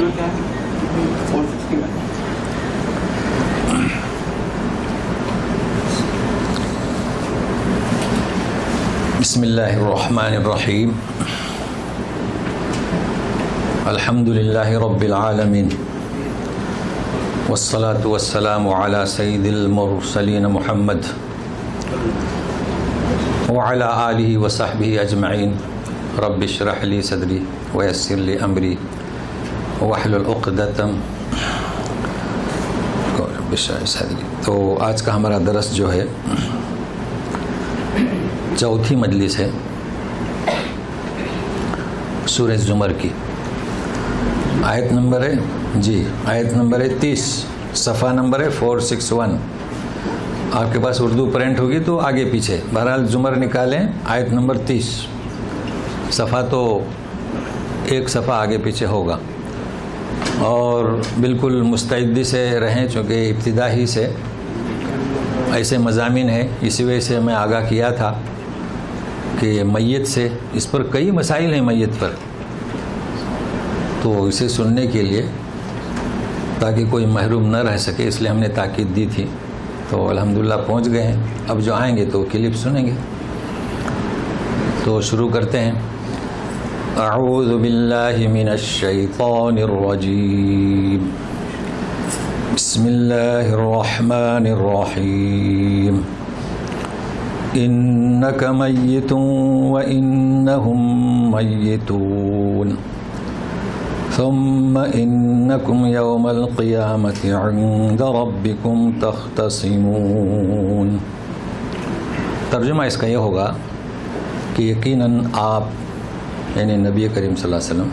Number کیا ہے؟ 461. بسم اللہ الرحمن الرحیم. الحمد للہ رب العالمین والصلاة والسلام علی سید المرسلین محمد وعلی آلہ وصحبہ اجمعین. رب اشرح لی صدری ویسر لی امری واحلل عقدۃ رب اشرح لی صدری. تو آج کا ہمارا درس جو ہے چوتھی مجلس ہے سورہ زمر کی. آیت نمبر ہے آیت نمبر ہے 30، صفحہ نمبر ہے 461. آپ کے پاس اردو پرنٹ ہوگی تو آگے پیچھے، بہرحال زمر نکالیں. آیت نمبر 30، صفحہ تو ایک صفحہ آگے پیچھے ہوگا. اور بالکل مستعدی سے رہیں، چونکہ ابتدا ہی سے ایسے مضامین ہیں. اسی وجہ سے میں آگاہ کیا تھا کہ میت سے، اس پر کئی مسائل ہیں میت پر، تو اسے سننے کے لیے تاکہ کوئی محروم نہ رہ سکے، اس لیے ہم نے تاکید دی تھی. تو الحمدللہ پہنچ گئے ہیں. اب جو آئیں گے تو کلپ سنیں گے. تو شروع کرتے ہیں. اعوذ باللہ من الشیطان الرجیم. بسم اللہ الرحمن الرحیم. انک میت وانہم میتون ثم انکم یوم القیامت عند ربکم تختصمون. ترجمہ اس کا یہ ہوگا کہ یقیناً آپ یعنی نبی کریم صلی اللہ علیہ وسلم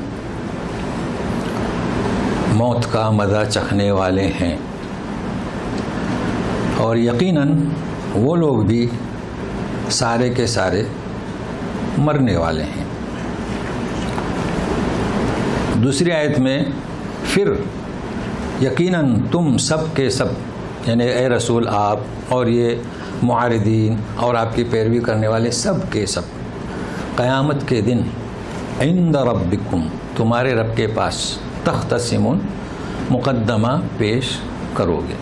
موت کا مزہ چکھنے والے ہیں، اور یقیناً وہ لوگ بھی سارے کے سارے مرنے والے ہیں. دوسری آیت میں پھر یقیناً تم سب کے سب، یعنی اے رسول آپ اور یہ معارضین اور آپ کی پیروی کرنے والے سب کے سب، قیامت کے دن عند ربکم تمہارے رب کے پاس تختصمون مقدمہ پیش کرو گے.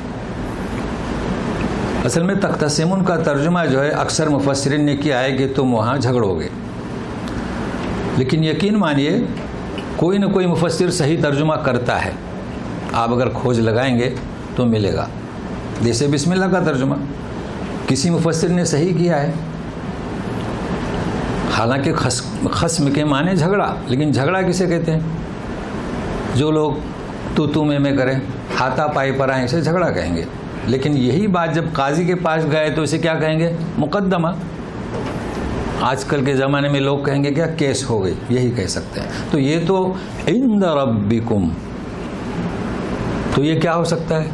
اصل میں تختصمون کا ترجمہ جو ہے اکثر مفسرین نے کیا ہے کہ تم وہاں جھگڑو گے، لیکن یقین مانیے کوئی نہ کوئی مفسر صحیح ترجمہ کرتا ہے. آپ اگر کھوج لگائیں گے تو ملے گا. جیسے بسم اللہ کا ترجمہ کسی مفسر نے صحیح کیا ہے، حالانکہ خصم کے معنی جھگڑا، لیکن جھگڑا کسے کہتے ہیں؟ جو لوگ تو میں کریں، ہاتھا پائی پر آئیں، اسے جھگڑا کہیں گے. لیکن یہی بات جب قاضی کے پاس گئے تو اسے کیا کہیں گے؟ مقدمہ. آج کل کے زمانے میں لوگ کہیں گے کیا؟ کیس ہو گئی، یہی کہہ سکتے ہیں. تو یہ تو عند ربکم، تو یہ کیا ہو سکتا ہے؟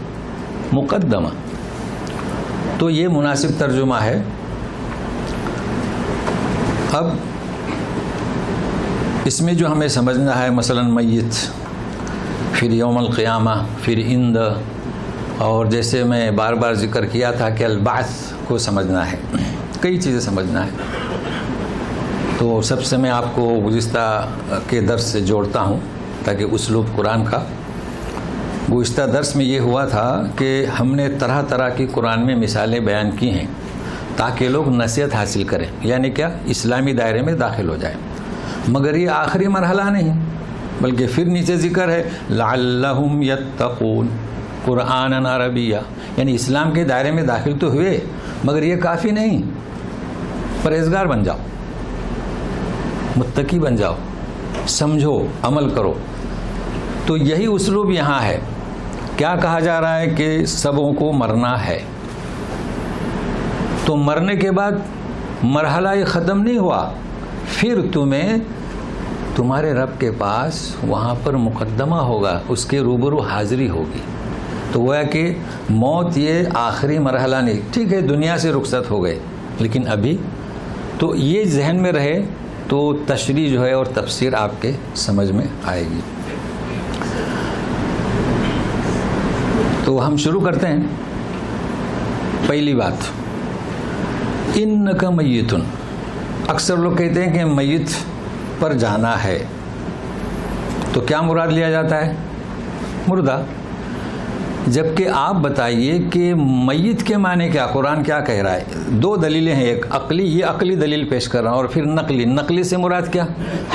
مقدمہ. تو یہ مناسب ترجمہ ہے. اب اس میں جو ہمیں سمجھنا ہے، مثلا میت، پھر یوم القیامہ، پھر عند، اور جیسے میں بار بار ذکر کیا تھا کہ البعث کو سمجھنا ہے، کئی چیزیں سمجھنا ہے. تو سب سے میں آپ کو گزشتہ کے درس سے جوڑتا ہوں تاکہ اسلوب قرآن کا. گزشتہ درس میں یہ ہوا تھا کہ ہم نے طرح طرح کی قرآن میں مثالیں بیان کی ہیں تاکہ لوگ نصیحت حاصل کریں، یعنی کیا؟ اسلامی دائرے میں داخل ہو جائیں. مگر یہ آخری مرحلہ نہیں، بلکہ پھر نیچے ذکر ہے لعلہم یتقون قرآنا عربیہ، یعنی اسلام کے دائرے میں داخل تو ہوئے مگر یہ کافی نہیں. پرہیزگار بن جاؤ، متقی بن جاؤ، سمجھو، عمل کرو. تو یہی اسلوب یہاں ہے. کیا کہا جا رہا ہے کہ سبوں کو مرنا ہے، تو مرنے کے بعد مرحلہ یہ ختم نہیں ہوا، پھر تمہیں تمہارے رب کے پاس وہاں پر مقدمہ ہوگا، اس کے روبرو حاضری ہوگی. تو وہ ہے کہ موت یہ آخری مرحلہ نہیں. ٹھیک ہے دنیا سے رخصت ہو گئے، لیکن ابھی تو یہ ذہن میں رہے تو تشریح جو ہے اور تفسیر آپ کے سمجھ میں آئے گی. تو ہم شروع کرتے ہیں. پہلی بات، انک میتن. اکثر لوگ کہتے ہیں کہ میت پر جانا ہے، تو کیا مراد لیا جاتا ہے؟ مردہ. جبکہ آپ بتائیے کہ میت کے معنی کیا، قرآن کیا کہہ رہا ہے؟ دو دلیلیں ہیں، ایک عقلی، یہ عقلی دلیل پیش کر رہا ہوں، اور پھر نقلی. نقلی سے مراد کیا؟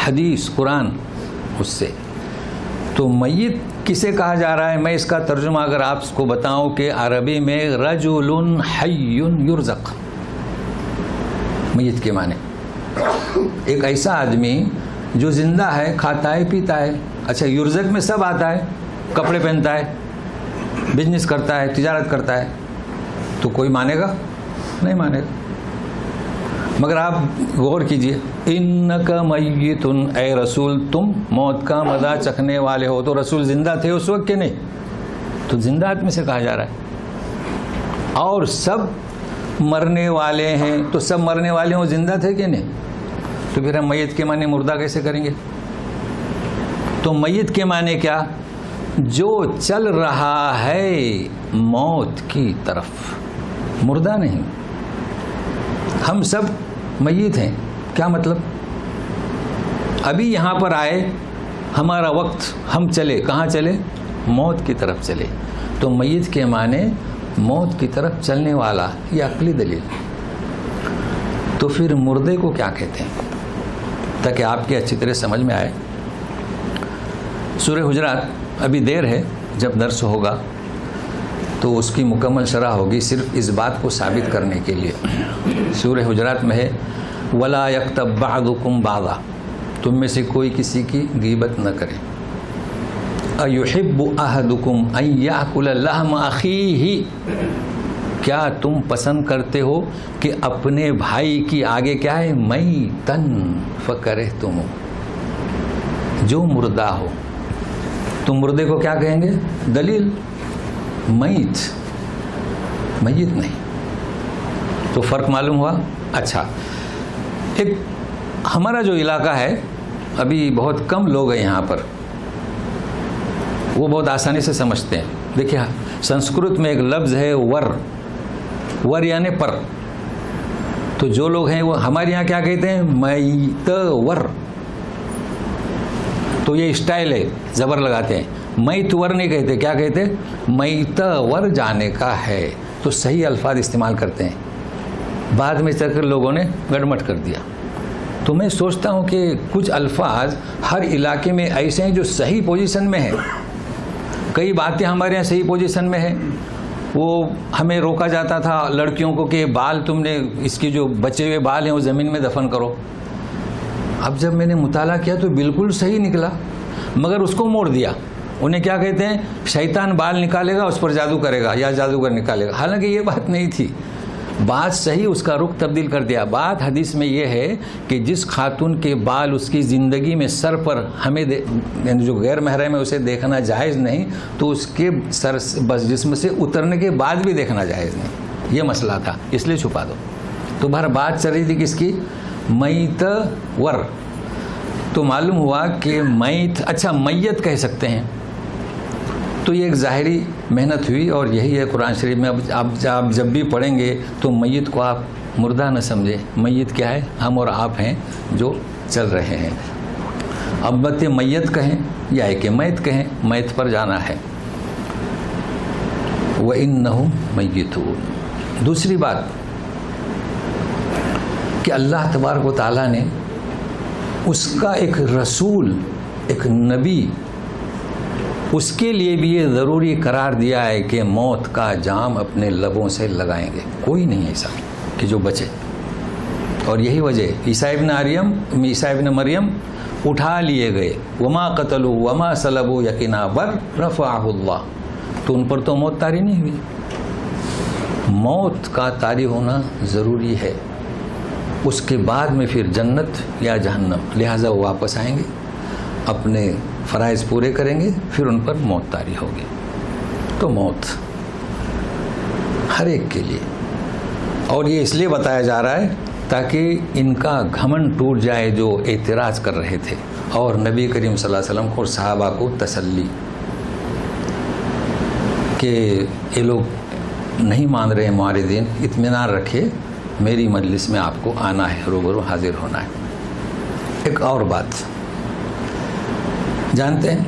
حدیث، قرآن. اس سے تو میت کسے کہا جا رہا ہے؟ میں اس کا ترجمہ اگر آپ کو بتاؤں کہ عربی میں رجل حی یرزق، میت کے معنی ایک ایسا آدمی جو زندہ ہے، کھاتا ہے پیتا ہے. اچھا، یرزق میں سب آتا ہے، کپڑے پہنتا ہے، بزنس کرتا ہے، تجارت کرتا ہے، تو کوئی مانے گا؟ نہیں مانے گا. مگر آپ غور کیجئے، انک میت، اے رسول تم موت کا مزہ چکھنے والے ہو. تو رسول زندہ تھے اس وقت کہ نہیں؟ تو زندہ آدمی سے کہا جا رہا ہے. اور سب مرنے والے ہیں، تو سب مرنے والے ہوں، زندہ تھے کہ نہیں؟ تو پھر ہم میت کے معنی مردہ کیسے کریں گے؟ تو میت کے معنی کیا؟ جو چل رہا ہے موت کی طرف، مردہ نہیں. ہم سب میت ہیں. کیا مطلب؟ ابھی یہاں پر آئے، ہمارا وقت، ہم چلے، کہاں چلے؟ موت کی طرف چلے. تو میت کے معنی موت کی طرف چلنے والا، یہ عقلی دلیل. تو پھر مردے کو کیا کہتے ہیں؟ تاکہ آپ کی اچھی طرح سمجھ میں آئے. سورہ حجرات ابھی دیر ہے، جب درس ہوگا تو اس کی مکمل شرح ہوگی، صرف اس بات کو ثابت کرنے کے لیے. سورہ حجرات میں ہے وَلَا يَكْتَبْ بَعْضُكُمْ بَعْضًا، تم میں سے کوئی کسی کی غیبت نہ کرے. أَيُحِبُّ أَحَدُكُمْ أَن يَأْكُلَ لَحْمَ أَخِيهِ، کیا تم پسند کرتے ہو کہ اپنے بھائی کی آگے کیا ہے؟ میتن فکرہتموہ، جو مردہ ہو. تم مردے کو کیا کہیں گے؟ دلیل میت، میت نہیں. تو فرق معلوم ہوا. اچھا، ایک ہمارا جو علاقہ ہے، ابھی بہت کم لوگ ہیں یہاں پر، وہ بہت آسانی سے سمجھتے ہیں. دیکھیے، سنسکرت میں ایک لفظ ہے ور، ور یعنی پر. تو جو لوگ ہیں وہ ہمارے یہاں کیا کہتے ہیں؟ میت ور. تو یہ اسٹائل ہے، زبر لگاتے ہیں. میت ور نہیں کہتے، کیا کہتے؟ میت ور جانے کا ہے. تو صحیح الفاظ استعمال کرتے ہیں. بعد میں چل کر لوگوں نے گڑمٹ کر دیا. تو میں سوچتا ہوں کہ کچھ الفاظ ہر علاقے میں ایسے ہیں جو صحیح پوزیشن میں ہیں. کئی باتیں ہمارے یہاں صحیح پوزیشن میں ہیں. وہ ہمیں روکا جاتا تھا لڑکیوں کو کہ بال تم نے، اس کی جو بچے ہوئے بال ہیں وہ زمین میں دفن کرو. اب جب میں نے مطالعہ کیا تو بالکل صحیح نکلا، مگر اس کو موڑ دیا. انہیں کیا کہتے ہیں؟ شیطان بال نکالے گا، اس پر جادو کرے گا، یا جادوگر نکالے گا. حالانکہ یہ بات نہیں تھی. بات صحیح، اس کا رخ تبدیل کر دیا. بات حدیث میں یہ ہے کہ جس خاتون کے بال اس کی زندگی میں سر پر ہمیں یعنی جو غیر محرم ہے اسے دیکھنا جائز نہیں، تو اس کے سر بس جسم سے اترنے کے بعد بھی دیکھنا جائز نہیں. یہ مسئلہ تھا، اس لیے چھپا دو. تو بہر بات چل رہی تھی کس کی؟ میت ور. تو معلوم ہوا کہ میت، اچھا میت کہہ سکتے ہیں. تو یہ ایک ظاہری محنت ہوئی، اور یہی ہے قرآن شریف میں. اب آپ جب بھی پڑھیں گے تو میت کو آپ مردہ نہ سمجھیں. میت کیا ہے؟ ہم اور آپ ہیں جو چل رہے ہیں. اب بت میت کہیں یا کہ میت کہیں، میت پر جانا ہے. وَإِنَّهُمْ مَيِّتُونَ. دوسری بات کہ اللہ تبارک و تعالیٰ نے اس کا ایک رسول، ایک نبی، اس کے لیے بھی یہ ضروری قرار دیا ہے کہ موت کا جام اپنے لبوں سے لگائیں گے. کوئی نہیں ایسا کہ جو بچے. اور یہی وجہ عیسیٰ ابن مریم اٹھا لیے گئے. وما قتلوا وما صلبوا یقینا بل رفعہ اللہ. تو ان پر تو موت طاری نہیں ہوئی. موت کا طاری ہونا ضروری ہے. اس کے بعد میں پھر جنت یا جہنم. لہٰذا وہ واپس آئیں گے، اپنے فرائض پورے کریں گے، پھر ان پر موت طاری ہوگی. تو موت ہر ایک کے لیے. اور یہ اس لیے بتایا جا رہا ہے تاکہ ان کا گھمنڈ ٹوٹ جائے جو اعتراض کر رہے تھے، اور نبی کریم صلی اللہ علیہ وسلم کو اور صحابہ کو تسلی کہ یہ لوگ نہیں مان رہے معارضین، اطمینان رکھے، میری مجلس میں آپ کو آنا ہے، روبرو حاضر ہونا ہے. ایک اور بات جانتے ہیں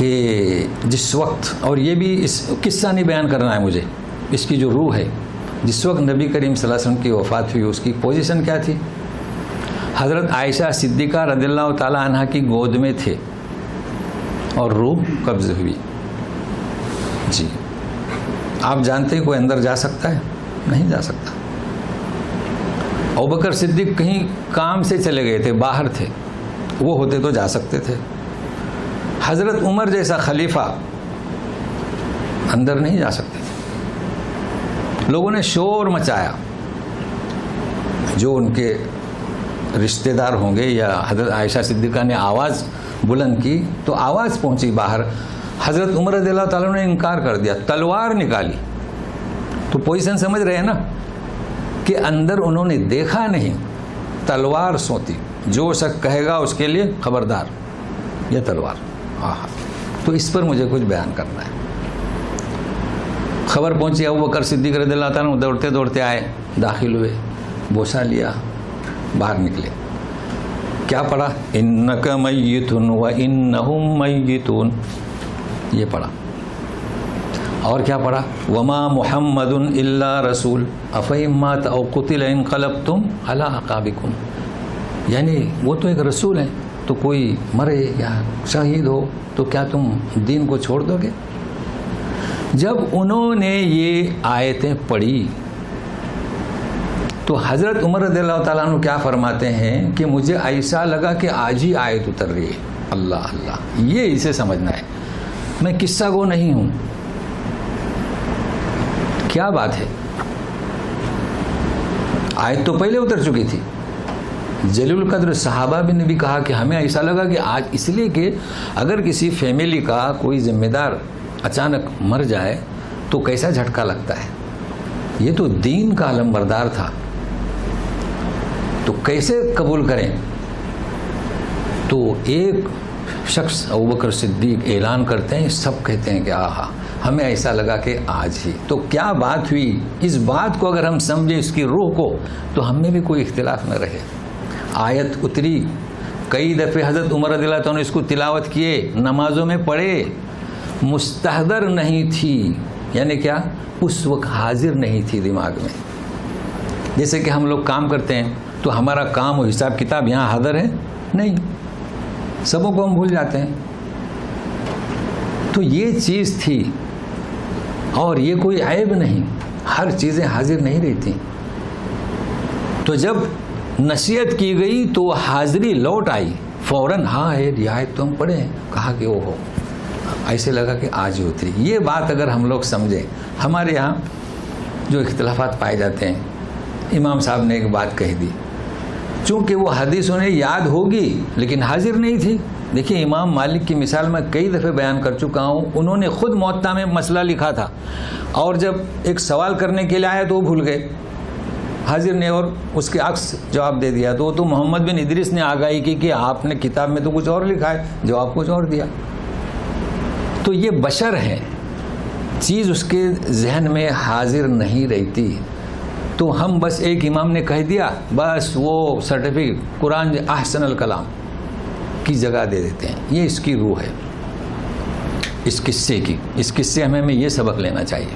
کہ جس وقت، اور یہ بھی اس قصہ نہیں بیان کرنا ہے مجھے، اس کی جو روح ہے، جس وقت نبی کریم صلی اللہ علیہ وسلم کی وفات ہوئی اس کی پوزیشن کیا تھی؟ حضرت عائشہ صدیقہ رضی اللہ تعالی عنہ کی گود میں تھے اور روح قبض ہوئی. جی آپ جانتے ہیں کوئی اندر جا سکتا ہے؟ نہیں جا سکتا. ابوبکر صدیق کہیں کام سے چلے گئے تھے، باہر تھے، وہ ہوتے تو جا سکتے تھے. حضرت عمر جیسا خلیفہ اندر نہیں جا سکتے تھے. لوگوں نے شور مچایا، جو ان کے رشتہ دار ہوں گے یا حضرت عائشہ صدیقہ نے آواز بلند کی تو آواز پہنچی باہر. حضرت عمر رضی اللہ تعالیٰ نے انکار کر دیا، تلوار نکالی. تو پوزیشن سمجھ رہے ہیں نا کہ اندر انہوں نے دیکھا نہیں، تلوار سونتی. جو شخص کہے گا اس کے لیے خبردار، یہ تلوار. تو اس پر مجھے کچھ بیان کرنا ہے. خبر پہنچی، ابوبکر صدیق رضی اللہ تعالیٰ دوڑتے دوڑتے آئے، داخل ہوئے، بوسہ لیا، باہر نکلے. کیا پڑھا؟ انک میت و انہم میتون، یہ پڑھا. اور کیا پڑھا؟ وما محمد الا رسول افئن مات او قتل انقلبتم علی اعقابکم. یعنی وہ تو ایک رسول ہیں، تو کوئی مرے یا شہید ہو تو کیا تم دین کو چھوڑ دو گے؟ جب انہوں نے یہ آیتیں پڑھی تو حضرت عمر رضی اللہ تعالیٰ عنہ کیا فرماتے ہیں کہ مجھے ایسا لگا کہ آج ہی آیت اتر رہی ہے. اللہ اللہ، یہ اسے سمجھنا ہے. میں قصہ گو نہیں ہوں. کیا بات ہے؟ آیت تو پہلے اتر چکی تھی. جلیل القدر صحابہ بھی نے بھی کہا کہ ہمیں ایسا لگا کہ آج، اس لیے کہ اگر کسی فیملی کا کوئی ذمہ دار اچانک مر جائے تو کیسا جھٹکا لگتا ہے. یہ تو دین کا علمبردار تھا، تو کیسے قبول کریں؟ تو ایک شخص ابوبکر صدیق اعلان کرتے ہیں، سب کہتے ہیں کہ آہا ہمیں ایسا لگا کہ آج ہی. تو کیا بات ہوئی؟ اس بات کو اگر ہم سمجھیں، اس کی روح کو، تو ہم میں بھی کوئی اختلاف نہ رہے. آیت اتری، کئی دفعے حضرت عمر رضی اللہ تعالیٰ نے اس کو تلاوت کیے، نمازوں میں پڑھے. مستحضر نہیں تھی، یعنی کیا؟ اس وقت حاضر نہیں تھی دماغ میں. جیسے کہ ہم لوگ کام کرتے ہیں تو ہمارا کام و حساب کتاب یہاں حاضر ہے نہیں، سبوں کو ہم بھول جاتے ہیں. تو یہ چیز تھی، اور یہ کوئی عیب نہیں. ہر چیزیں حاضر نہیں رہتی. تو جب نصیحت کی گئی تو حاضری لوٹ آئی فوراً. ہاں ہے رعایت تو ہم پڑھے ہیں. کہا کہ وہ ہو، ایسے لگا کہ آج ہی اتری. یہ بات اگر ہم لوگ سمجھیں. ہمارے یہاں جو اختلافات پائے جاتے ہیں، امام صاحب نے ایک بات کہہ دی، چونکہ وہ حدیث انہیں یاد ہوگی لیکن حاضر نہیں تھی. دیکھیے امام مالک کی مثال میں کئی دفعے بیان کر چکا ہوں. انہوں نے خود موطا میں مسئلہ لکھا تھا، اور جب ایک سوال کرنے کے لیے آیا تو وہ بھول گئے، حاضر نے، اور اس کے عکس جواب دے دیا. تو وہ تو محمد بن ادریس نے آگاہی کی کہ آپ نے کتاب میں تو کچھ اور لکھا ہے، جواب کچھ اور دیا. تو یہ بشر ہے، چیز اس کے ذہن میں حاضر نہیں رہتی. تو ہم بس ایک امام نے کہہ دیا، بس وہ سرٹیفکیٹ قرآن احسن الکلام کی جگہ دے دیتے ہیں. یہ اس کی روح ہے اس قصے کی. اس قصے ہمیں یہ سبق لینا چاہیے.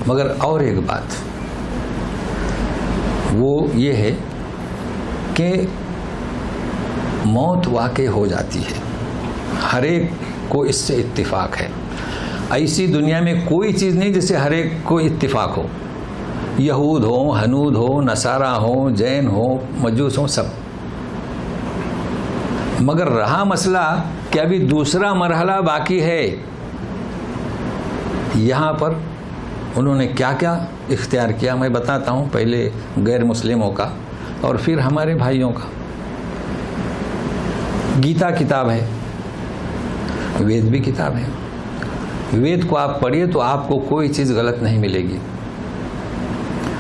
مگر اور ایک بات وہ یہ ہے کہ موت واقع ہو جاتی ہے، ہر ایک کو اس سے اتفاق ہے. ایسی دنیا میں کوئی چیز نہیں جس سے ہر ایک کو اتفاق ہو. یہود ہوں، ہنود ہوں، نصارہ ہوں، جین ہوں، مجوس ہوں، سب. مگر رہا مسئلہ کہ ابھی دوسرا مرحلہ باقی ہے. یہاں پر انہوں نے کیا کیا اختیار کیا میں بتاتا ہوں. پہلے غیر مسلموں کا اور پھر ہمارے بھائیوں کا. گیتا کتاب ہے، وید بھی کتاب ہے. وید کو آپ پڑھیے تو آپ کو کوئی چیز غلط نہیں ملے گی.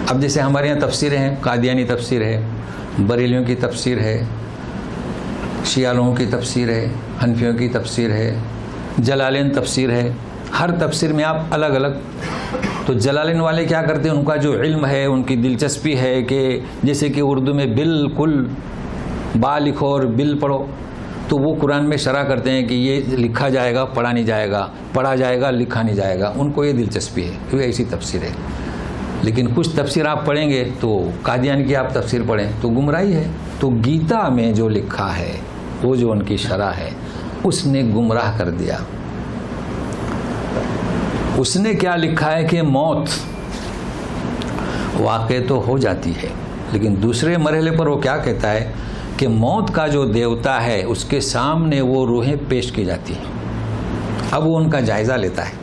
اب جیسے ہمارے یہاں تفسیریں ہیں، قادیانی تفسیر ہے، بریلیوں کی تفسیر ہے، شیعہ لوگوں کی تفسیر ہے، حنفیوں کی تفسیر ہے، جلالین تفسیر ہے. ہر تفسیر میں آپ الگ الگ. تو جلالین والے کیا کرتے ہیں، ان کا جو علم ہے، ان کی دلچسپی ہے کہ جیسے کہ اردو میں بالکل با لکھو اور بل پڑھو، تو وہ قرآن میں شرح کرتے ہیں کہ یہ لکھا جائے گا پڑھا نہیں جائے گا، پڑھا جائے گا لکھا نہیں جائے گا، ان کو یہ دلچسپی ہے کہ ایسی تفسیر ہے۔ لیکن کچھ تفسیر آپ پڑھیں گے تو قادیان کی آپ تفسیر پڑھیں تو گمراہی ہے۔ تو گیتا میں جو لکھا ہے وہ جو ان کی شرح ہے اس نے گمراہ کر دیا۔ اس نے کیا لکھا ہے کہ موت واقع تو ہو جاتی ہے، لیکن دوسرے مرحلے پر وہ کیا کہتا ہے کہ موت کا جو دیوتا ہے اس کے سامنے وہ روحیں پیش کی جاتی ہیں۔ اب وہ ان کا جائزہ لیتا ہے،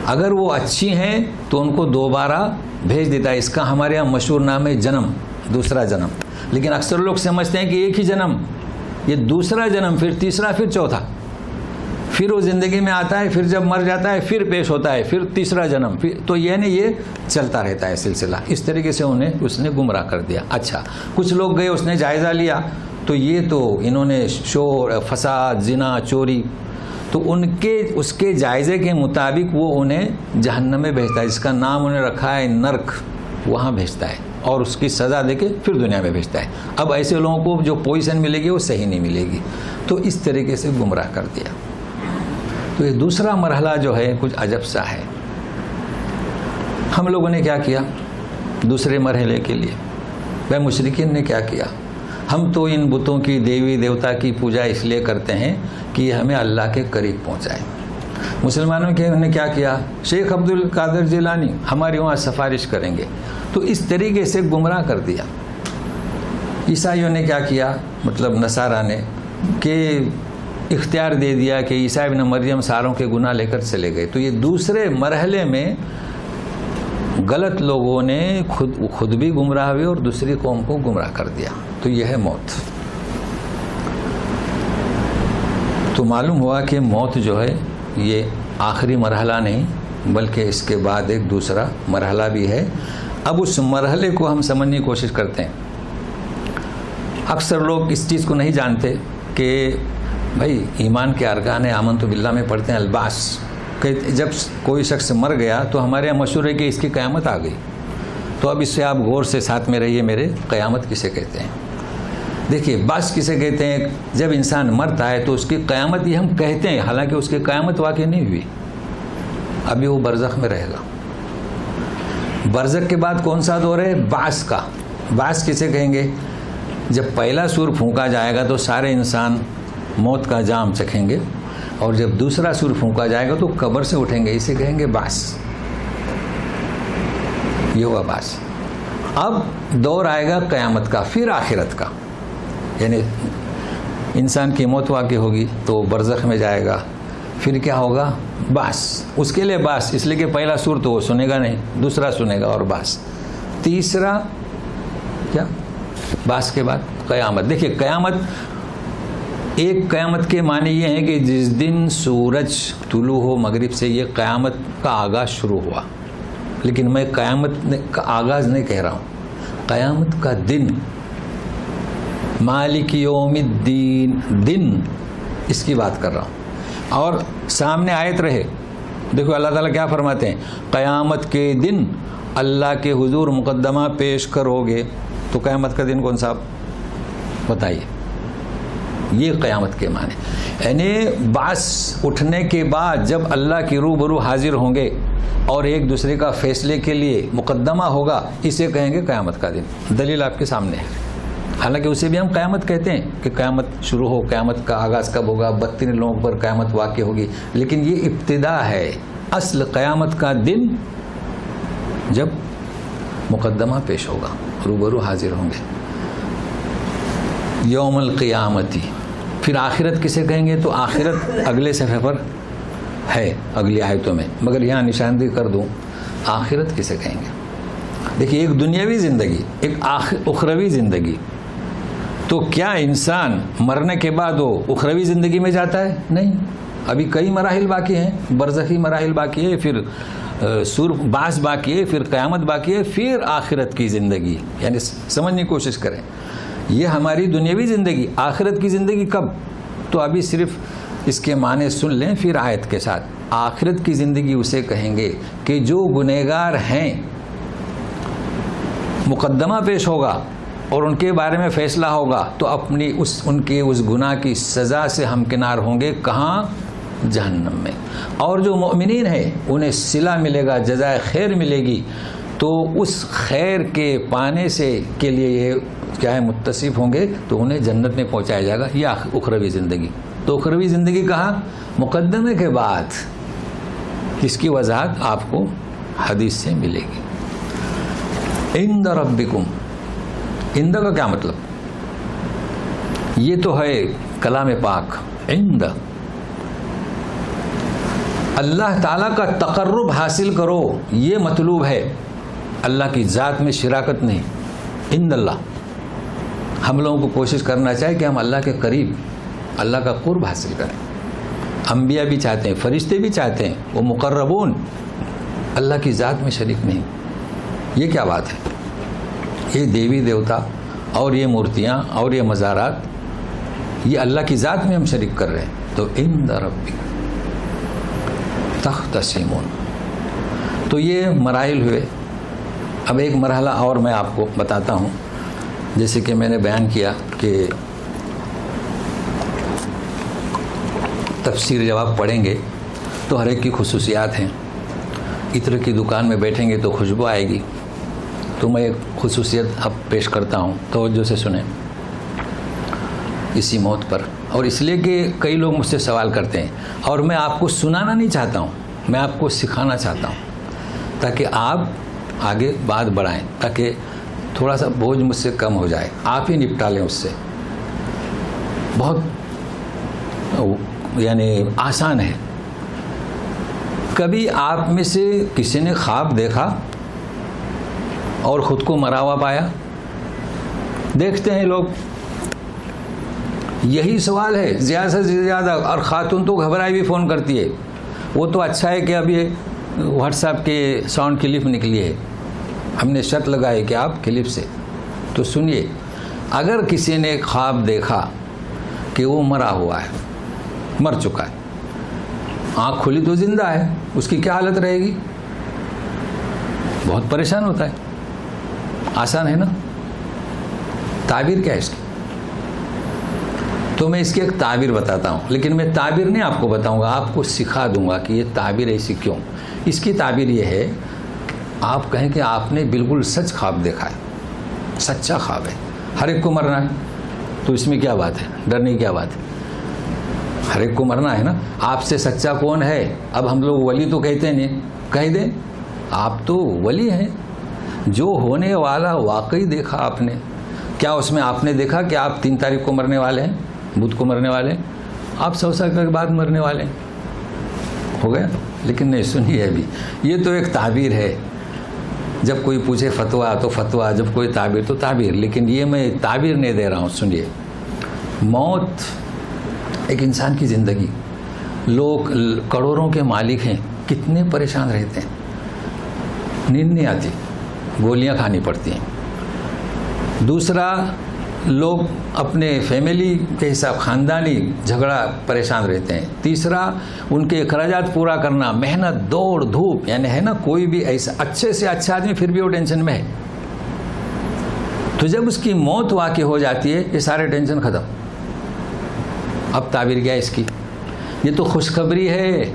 اگر وہ اچھی ہیں تو ان کو دوبارہ بھیج دیتا ہے۔ اس کا ہمارے یہاں مشہور نام ہے جنم، دوسرا جنم۔ لیکن اکثر لوگ سمجھتے ہیں کہ ایک ہی جنم، یہ دوسرا جنم، پھر تیسرا، پھر چوتھا، پھر وہ زندگی میں آتا ہے، پھر جب مر جاتا ہے پھر پیش ہوتا ہے، پھر تیسرا جنم، پھر تو یہ چلتا رہتا ہے سلسلہ۔ اس طریقے سے اس نے گمراہ کر دیا۔ اچھا، کچھ لوگ گئے، اس نے جائزہ لیا تو یہ تو انہوں نے شور، فساد، زنا، چوری، تو اس کے جائزے کے مطابق وہ انہیں جہنم میں بھیجتا ہے، جس کا نام انہیں رکھا ہے نرک، وہاں بھیجتا ہے اور اس کی سزا دے کے پھر دنیا میں بھیجتا ہے۔ اب ایسے لوگوں کو جو پوزیشن ملے گی وہ صحیح نہیں ملے گی، تو اس طریقے سے گمراہ کر دیا۔ تو یہ دوسرا مرحلہ جو ہے کچھ عجب سا ہے۔ ہم لوگوں نے کیا کیا دوسرے مرحلے کے لیے؟ بھائی مشرکین نے کیا کیا؟ ہم تو ان بتوں کی، دیوی دیوتا کی پوجا اس لیے کرتے ہیں کہ یہ ہمیں اللہ کے قریب پہنچائے۔ مسلمانوں نے کیا کیا؟ شیخ عبد القادر جیلانی ہماری وہاں سفارش کریں گے، تو اس طریقے سے گمراہ کر دیا۔ عیسائیوں نے کیا کیا، مطلب نصارہ نے، کہ اختیار دے دیا کہ عیسیٰ ابن مریم ساروں کے گناہ لے کر چلے گئے۔ تو یہ دوسرے مرحلے میں غلط لوگوں نے خود بھی گمراہ ہوئے اور دوسری قوم کو گمراہ کر دیا۔ تو یہ ہے موت۔ تو معلوم ہوا کہ موت جو ہے یہ آخری مرحلہ نہیں بلکہ اس کے بعد ایک دوسرا مرحلہ بھی ہے۔ اب اس مرحلے کو ہم سمجھنے کی کوشش کرتے ہیں۔ اکثر لوگ اس چیز کو نہیں جانتے کہ بھائی ایمان کے ارکان آمنت باللہ میں پڑھتے ہیں الباس، کہ جب کوئی شخص مر گیا تو ہمارے یہاں مشہور ہے کہ اس کی قیامت آ گئی۔ تو اب اس سے آپ غور سے ساتھ میں رہیے میرے، قیامت کسے کہتے ہیں؟ دیکھیے، باس کسے کہتے ہیں؟ جب انسان مرتا ہے تو اس کی قیامت یہ ہم کہتے ہیں، حالانکہ اس کی قیامت واقع نہیں ہوئی، ابھی وہ برزخ میں رہے گا۔ برزخ کے بعد کون سا دور ہے؟ باس کا۔ باس کسے کہیں گے؟ جب پہلا سور پھونکا جائے گا تو سارے انسان موت کا جام چکھیں گے، اور جب دوسرا سور پھونکا جائے گا تو قبر سے اٹھیں گے، اسے کہیں گے باس۔ یہ ہوا باس۔ اب دور آئے گا قیامت کا، پھر آخرت کا، یعنی انسان کی موت واقع ہوگی تو برزخ میں جائے گا، پھر کیا ہوگا؟ باس۔ اس کے لیے باس اس لیے کہ پہلا سور تو وہ سنے گا نہیں، دوسرا سنے گا اور باس، تیسرا کیا؟ باس کے بعد قیامت۔ دیکھیے، قیامت، ایک قیامت کے معنی یہ ہے کہ جس دن سورج طلوع ہو مغرب سے، یہ قیامت کا آغاز شروع ہوا۔ لیکن میں قیامت کا آغاز نہیں کہہ رہا ہوں، قیامت کا دن، مالک یوم الدین، دن، اس کی بات کر رہا ہوں۔ اور سامنے آیت رہے، دیکھو اللہ تعالیٰ کیا فرماتے ہیں، قیامت کے دن اللہ کے حضور مقدمہ پیش کرو گے۔ تو قیامت کا دن کون سا بتائیے؟ یہ قیامت کے معنی، یعنی باس اٹھنے کے بعد جب اللہ کی روبرو حاضر ہوں گے اور ایک دوسرے کا فیصلے کے لیے مقدمہ ہوگا، اسے کہیں گے قیامت کا دن۔ دلیل آپ کے سامنے ہے، حالانکہ اسے بھی ہم قیامت کہتے ہیں کہ قیامت شروع ہو، قیامت کا آغاز کب ہوگا، 32 لوگوں پر قیامت واقع ہوگی، لیکن یہ ابتدا ہے۔ اصل قیامت کا دن جب مقدمہ پیش ہوگا، روبرو حاضر ہوں گے، یوم القیامتی۔ پھر آخرت کسے کہیں گے؟ تو آخرت اگلے صفحے پر ہے، اگلی آیتوں میں، مگر یہاں نشاندہی کر دوں، آخرت کسے کہیں گے؟ دیکھیے، ایک دنیاوی زندگی، ایک اخروی زندگی۔ تو کیا انسان مرنے کے بعد وہ اخروی زندگی میں جاتا ہے؟ نہیں، ابھی کئی مراحل باقی ہیں، برزخی مراحل باقی ہے، پھر سور باس باقی ہے، پھر قیامت باقی ہے، پھر آخرت کی زندگی۔ یعنی سمجھنے کی کوشش کریں، یہ ہماری دنیاوی زندگی، آخرت کی زندگی کب؟ تو ابھی صرف اس کے معنی سن لیں پھر آیت کے ساتھ۔ آخرت کی زندگی اسے کہیں گے کہ جو گنہگار ہیں، مقدمہ پیش ہوگا اور ان کے بارے میں فیصلہ ہوگا تو اپنی ان کے اس گناہ کی سزا سے ہمکنار ہوں گے. کہاں؟ جہنم میں. اور جو مؤمنین ہیں انہیں صلہ ملے گا، جزائے خیر ملے گی، تو اس خیر کے پانے سے کے لیے یہ کیا ہے متصف ہوں گے تو انہیں جنت میں پہنچایا جائے گا. یہ اخروی زندگی. تو اخروی زندگی کہاں؟ مقدمے کے بعد. اس کی وضاحت آپ کو حدیث سے ملے گی. عند ربکم، عند کا کیا مطلب؟ یہ تو ہے کلام پاک. عند اللہ تعالیٰ کا تقرب حاصل کرو، یہ مطلوب ہے. اللہ کی ذات میں شراکت نہیں. عند اللہ. ہم لوگوں کو کوشش کرنا چاہیے کہ ہم اللہ کے قریب، اللہ کا قرب حاصل کریں. انبیاء بھی چاہتے ہیں، فرشتے بھی چاہتے ہیں، وہ مقربون اللہ کی ذات میں شریک نہیں. یہ کیا بات ہے؟ یہ دیوی دیوتا اور یہ مورتیاں اور یہ مزارات، یہ اللہ کی ذات میں ہم شریک کر رہے ہیں. تو عند ربک تختصمون. تو یہ مراحل ہوئے. اب ایک مرحلہ اور میں آپ کو بتاتا ہوں. جیسے کہ میں نے بیان کیا کہ تفسیر جب آپ پڑھیں گے تو ہر ایک کی خصوصیات ہیں. عطر کی دکان میں بیٹھیں گے تو خوشبو آئے گی. تو میں ایک خصوصیت اب پیش کرتا ہوں، توجہ سے سنیں اسی موت پر. اور اس لیے کہ کئی لوگ مجھ سے سوال کرتے ہیں اور میں آپ کو سنانا نہیں چاہتا ہوں، میں آپ کو سکھانا چاہتا ہوں تاکہ آپ آگے بات بڑھائیں، تاکہ تھوڑا سا بوجھ مجھ سے کم ہو جائے، آپ ہی نپٹا لیں اس سے. بہت یعنی آسان ہے. کبھی آپ میں سے کسی نے خواب دیکھا اور خود کو مرا ہوا پایا؟ دیکھتے ہیں لوگ. یہی سوال ہے زیادہ سے زیادہ. اور خاتون تو گھبرائی بھی فون کرتی ہے. وہ تو اچھا ہے کہ اب یہ واٹس ایپ کے ساؤنڈ کلپ نکلی ہے، ہم نے شرط لگائی کہ آپ کلپ سے. تو سنیے، اگر کسی نے خواب دیکھا کہ وہ مرا ہوا ہے، مر چکا ہے، آنکھ کھلی تو زندہ ہے، اس کی کیا حالت رہے گی؟ بہت پریشان ہوتا ہے. آسان ہے نا؟ تعبیر کیا ہے اس کی؟ تو میں اس کی ایک تعبیر بتاتا ہوں، لیکن میں تعبیر نہیں آپ کو بتاؤں گا، آپ کو سکھا دوں گا کہ یہ تعبیر ایسی کیوں. اس کی تعبیر یہ ہے، آپ کہیں کہ آپ نے بالکل سچ خواب دیکھا ہے، سچا خواب ہے. ہر ایک کو مرنا ہے، تو اس میں کیا بات ہے؟ ڈرنے کی کیا بات ہے؟ ہر ایک کو مرنا ہے نا. آپ سے سچا کون ہے؟ اب ہم لوگ ولی تو کہتے نہیں، کہہ دیں آپ تو ولی ہیں. جو ہونے والا واقعی دیکھا آپ نے. کیا اس میں آپ نے دیکھا کہ آپ 3 تاریخ کو مرنے والے ہیں، بدھ کو مرنے والے ہیں، آپ 100 سال کے بعد مرنے والے ہیں؟ ہو گیا. لیکن نہیں، سنیے ابھی، یہ تو ایک تعبیر ہے. جب کوئی پوچھے فتویٰ تو فتویٰ، جب کوئی تعبیر تو تعبیر. لیکن یہ میں تعبیر نہیں دے رہا ہوں. سنیے، موت ایک انسان کی زندگی. لوگ کروڑوں کے مالک ہیں، کتنے پریشان رہتے ہیں، نیند نہیں آتی، گولیاں کھانی پڑتی ہیں. دوسرا، لوگ اپنے فیملی کے حساب خاندانی جھگڑا پریشان رہتے ہیں. تیسرا، ان کے اخراجات پورا کرنا، محنت، دوڑ دھوپ، یعنی ہے نا کوئی بھی ایسا اچھے سے اچھا آدمی پھر بھی وہ ٹینشن میں ہے. تو جب اس کی موت واقع ہو جاتی ہے، یہ سارے ٹینشن ختم. اب تعبیر کیا ہے اس کی؟ یہ تو خوشخبری ہے.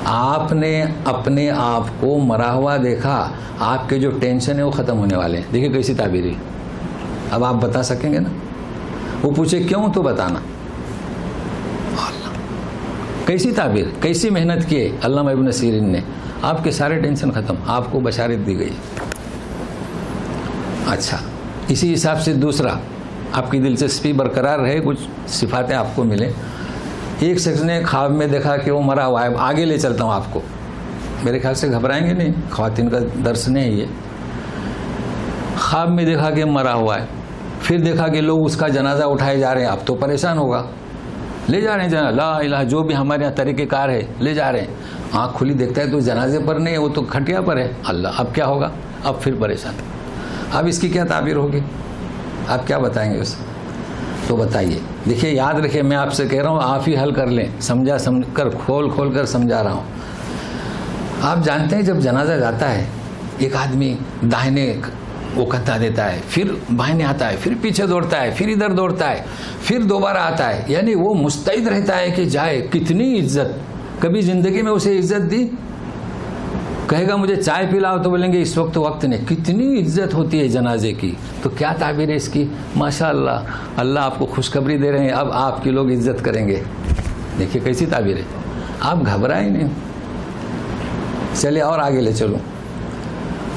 آپ نے اپنے آپ کو مرا ہوا دیکھا، آپ کے جو ٹینشن ہے وہ ختم ہونے والے ہیں. دیکھیے کیسی تعبیر ہے. اب آپ بتا سکیں گے نا؟ وہ پوچھے کیوں تو بتانا. کیسی تعبیر، کیسی محنت کی ہے علامہ ابن سیرین نے. آپ کے سارے ٹینشن ختم، آپ کو بشارت دی گئی. اچھا، اسی حساب سے دوسرا، آپ کی دلچسپی برقرار رہے، کچھ صفاتیں آپ کو ملیں. ایک شخص نے خواب میں دیکھا کہ وہ مرا ہوا ہے. آگے لے چلتا ہوں آپ کو، میرے خیال سے گھبرائیں گے نہیں، خواتین کا درس نہیں ہے یہ. خواب میں دیکھا کہ مرا ہوا ہے، پھر دیکھا کہ لوگ اس کا جنازہ اٹھائے جا رہے ہیں. اب تو پریشان ہوگا. لے جا رہے ہیں جنازہ، لا الہ، جو بھی ہمارے یہاں طریقہ کار ہے لے جا رہے ہیں. آنکھ کھلی دیکھتا ہے تو جنازے پر نہیں ہے، وہ تو کھٹیا پر ہے. اللہ، اب کیا ہوگا؟ اب پھر پریشان. اب اس کی کیا تعبیر ہوگی؟ آپ کیا بتائیں گے اسے؟ تو بتائیے. دیکھیے، یاد رکھیں، میں آپ سے کہہ رہا ہوں، آپ ہی حل کر لیں. سمجھا سمجھ کر کھول کر سمجھا رہا ہوں. آپ جانتے ہیں جب جنازہ جاتا ہے، ایک آدمی داہنے وہ کندھا دیتا ہے، پھر بہانے آتا ہے، پھر پیچھے دوڑتا ہے، پھر ادھر دوڑتا ہے، پھر دوبارہ آتا ہے، یعنی وہ مستعد رہتا ہے کہ جائے. کتنی عزت. کبھی زندگی میں اسے عزت دی؟ کہے گا مجھے چائے پلاؤ تو بولیں گے اس وقت نہیں. کتنی عزت ہوتی ہے جنازے کی. تو کیا تعبیر ہے اس کی؟ ماشاء اللہ، اللہ آپ کو خوشخبری دے رہے ہیں، اب آپ کے لوگ عزت کریں گے. دیکھیے کیسی تعبیر ہے. آپ گھبرائیں نہیں. چلے اور آگے لے چلو.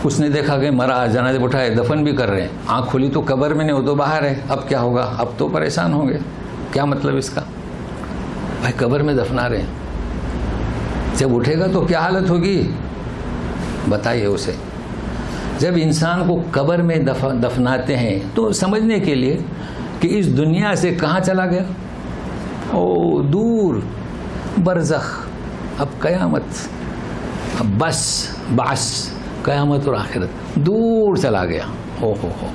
اس نے دیکھا کہ مرا، جنازے اٹھائے، دفن بھی کر رہے ہیں. آنکھ کھلی تو قبر میں نہیں، وہ تو باہر ہے. اب کیا ہوگا؟ اب تو پریشان ہوں گے. کیا مطلب اس کا؟ بھائی قبر میں دفنا رہے ہیں، جب اٹھے گا تو کیا حالت ہوگی بتائیے اسے. جب انسان کو قبر میں دفناتے ہیں تو سمجھنے کے لیے کہ اس دنیا سے کہاں چلا گیا، او دور، برزخ، اب قیامت، اب بس بعث، قیامت اور آخرت، دور چلا گیا. او ہو.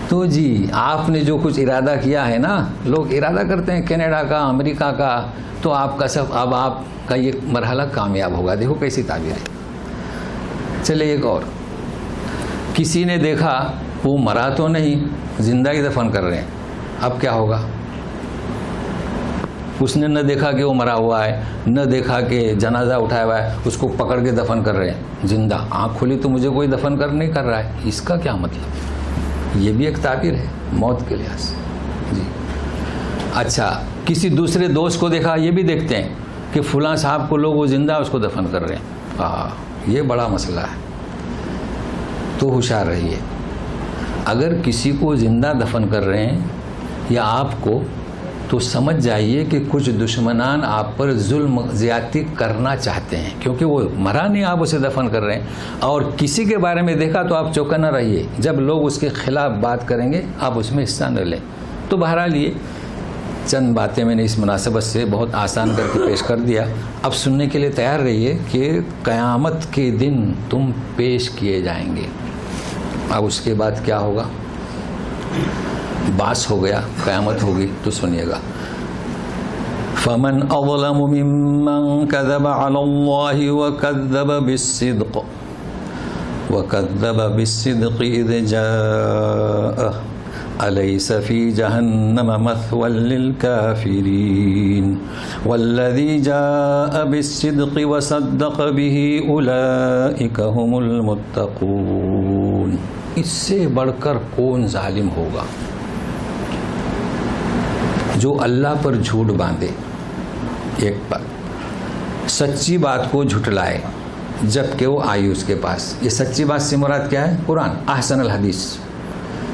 تو جی آپ نے جو کچھ ارادہ کیا ہے نا، لوگ ارادہ کرتے ہیں کینیڈا کا، امریکہ کا، تو آپ کا سب، اب آپ کا یہ مرحلہ کامیاب ہوگا. دیکھو کیسی تعبیر ہے. چلے ایک اور. کسی نے دیکھا وہ مرا تو نہیں، زندہ ہی دفن کر رہے ہیں. اب کیا ہوگا؟ اس نے نہ دیکھا کہ وہ مرا ہوا ہے، نہ دیکھا کہ جنازہ اٹھایا ہوا ہے، اس کو پکڑ کے دفن کر رہے ہیں زندہ. آنکھ کھلی تو مجھے کوئی دفن نہیں کر رہا ہے. اس کا کیا مطلب؟ یہ بھی ایک تعبیر ہے موت کے لحاظ سے. جی اچھا، کسی دوسرے دوست کو دیکھا، یہ بھی دیکھتے ہیں کہ فلاں صاحب کو لوگ وہ زندہ اس کو دفن کر رہے ہیں. یہ بڑا مسئلہ ہے. تو ہوشیار رہیے. اگر کسی کو زندہ دفن کر رہے ہیں یا آپ کو، تو سمجھ جائیے کہ کچھ دشمنان آپ پر ظلم زیادتی کرنا چاہتے ہیں، کیونکہ وہ مرا نہیں، آپ اسے دفن کر رہے ہیں. اور کسی کے بارے میں دیکھا تو آپ چوکنا رہیے. جب لوگ اس کے خلاف بات کریں گے آپ اس میں حصہ نہ لیں. تو بہرحال یہ چند باتیں میں نے اس مناسبت سے بہت آسان کر کے پیش کر دیا. اب سننے کے لیے تیار رہیے کہ قیامت کے دن تم پیش کیے جائیں گے. اب اس کے بعد کیا ہوگا؟ باس ہو گیا، قیامت ہوگی. تو سنیے گا. فمن اظلم ممن كذب على الله وكذب بالصدق اذ جاءه أليس في جهنم مثوى للكافرين والذي جاء بالصدق وصدق به أولئك هم المتقون. اس سے بڑھ کر کون ظالم ہوگا جو اللہ پر جھوٹ باندھے، ایک بات، سچی بات کو جھٹلائے جب کہ وہ آئی اس کے پاس. یہ سچی بات سے مراد کیا ہے؟ قرآن، احسن الحدیث،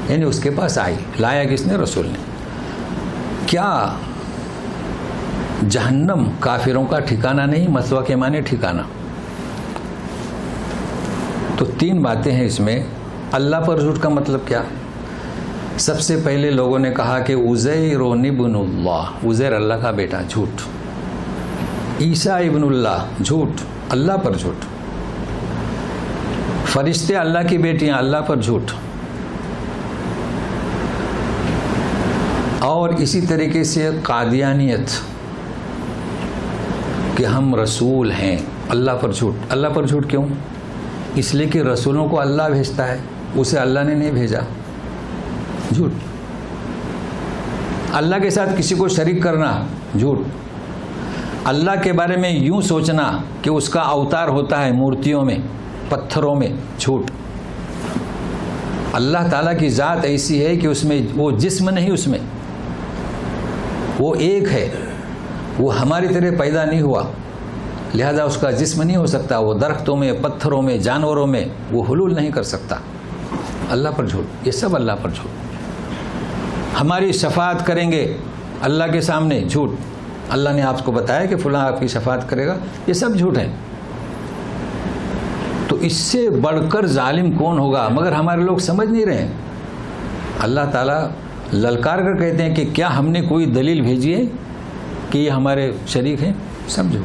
یعنی اس کے پاس آئی. لایا کس نے؟ رسول نے. کیا جہنم کافروں کا ٹھکانہ نہیں؟ مثویٰ کے معنی ٹھکانہ. تو تین باتیں ہیں اس میں. اللہ پر جھوٹ کا مطلب کیا؟ سب سے پہلے لوگوں نے کہا کہ عزیر ابن اللہ، عزیر اللہ کا بیٹا، جھوٹ. عیسیٰ ابن اللہ، جھوٹ، اللہ پر جھوٹ. فرشتے اللہ کی بیٹیاں، اللہ پر جھوٹ. اور اسی طریقے سے قادیانیت کہ ہم رسول ہیں، اللہ پر جھوٹ. اللہ پر جھوٹ کیوں؟ اس لیے کہ رسولوں کو اللہ بھیجتا ہے، اسے اللہ نے نہیں بھیجا. جھوٹ. اللہ کے ساتھ کسی کو شریک کرنا، جھوٹ. اللہ کے بارے میں یوں سوچنا کہ اس کا اوتار ہوتا ہے مورتیوں میں، پتھروں میں، جھوٹ. اللہ تعالیٰ کی ذات ایسی ہے کہ اس میں وہ جسم نہیں، اس میں وہ ایک ہے. وہ ہماری طرح پیدا نہیں ہوا، لہذا اس کا جسم نہیں ہو سکتا. وہ درختوں میں، پتھروں میں، جانوروں میں وہ حلول نہیں کر سکتا. اللہ پر جھوٹ. یہ سب اللہ پر جھوٹ. ہماری شفاعت کریں گے اللہ کے سامنے، جھوٹ. اللہ نے آپ کو بتایا کہ فلاں آپ کی شفاعت کرے گا، یہ سب جھوٹ ہے. تو اس سے بڑھ کر ظالم کون ہوگا؟ مگر ہمارے لوگ سمجھ نہیں رہے. اللہ تعالیٰ للکار کر کہتے ہیں کہ کیا ہم نے کوئی دلیل بھیجی ہے کہ یہ ہمارے شریک ہیں؟ سمجھو.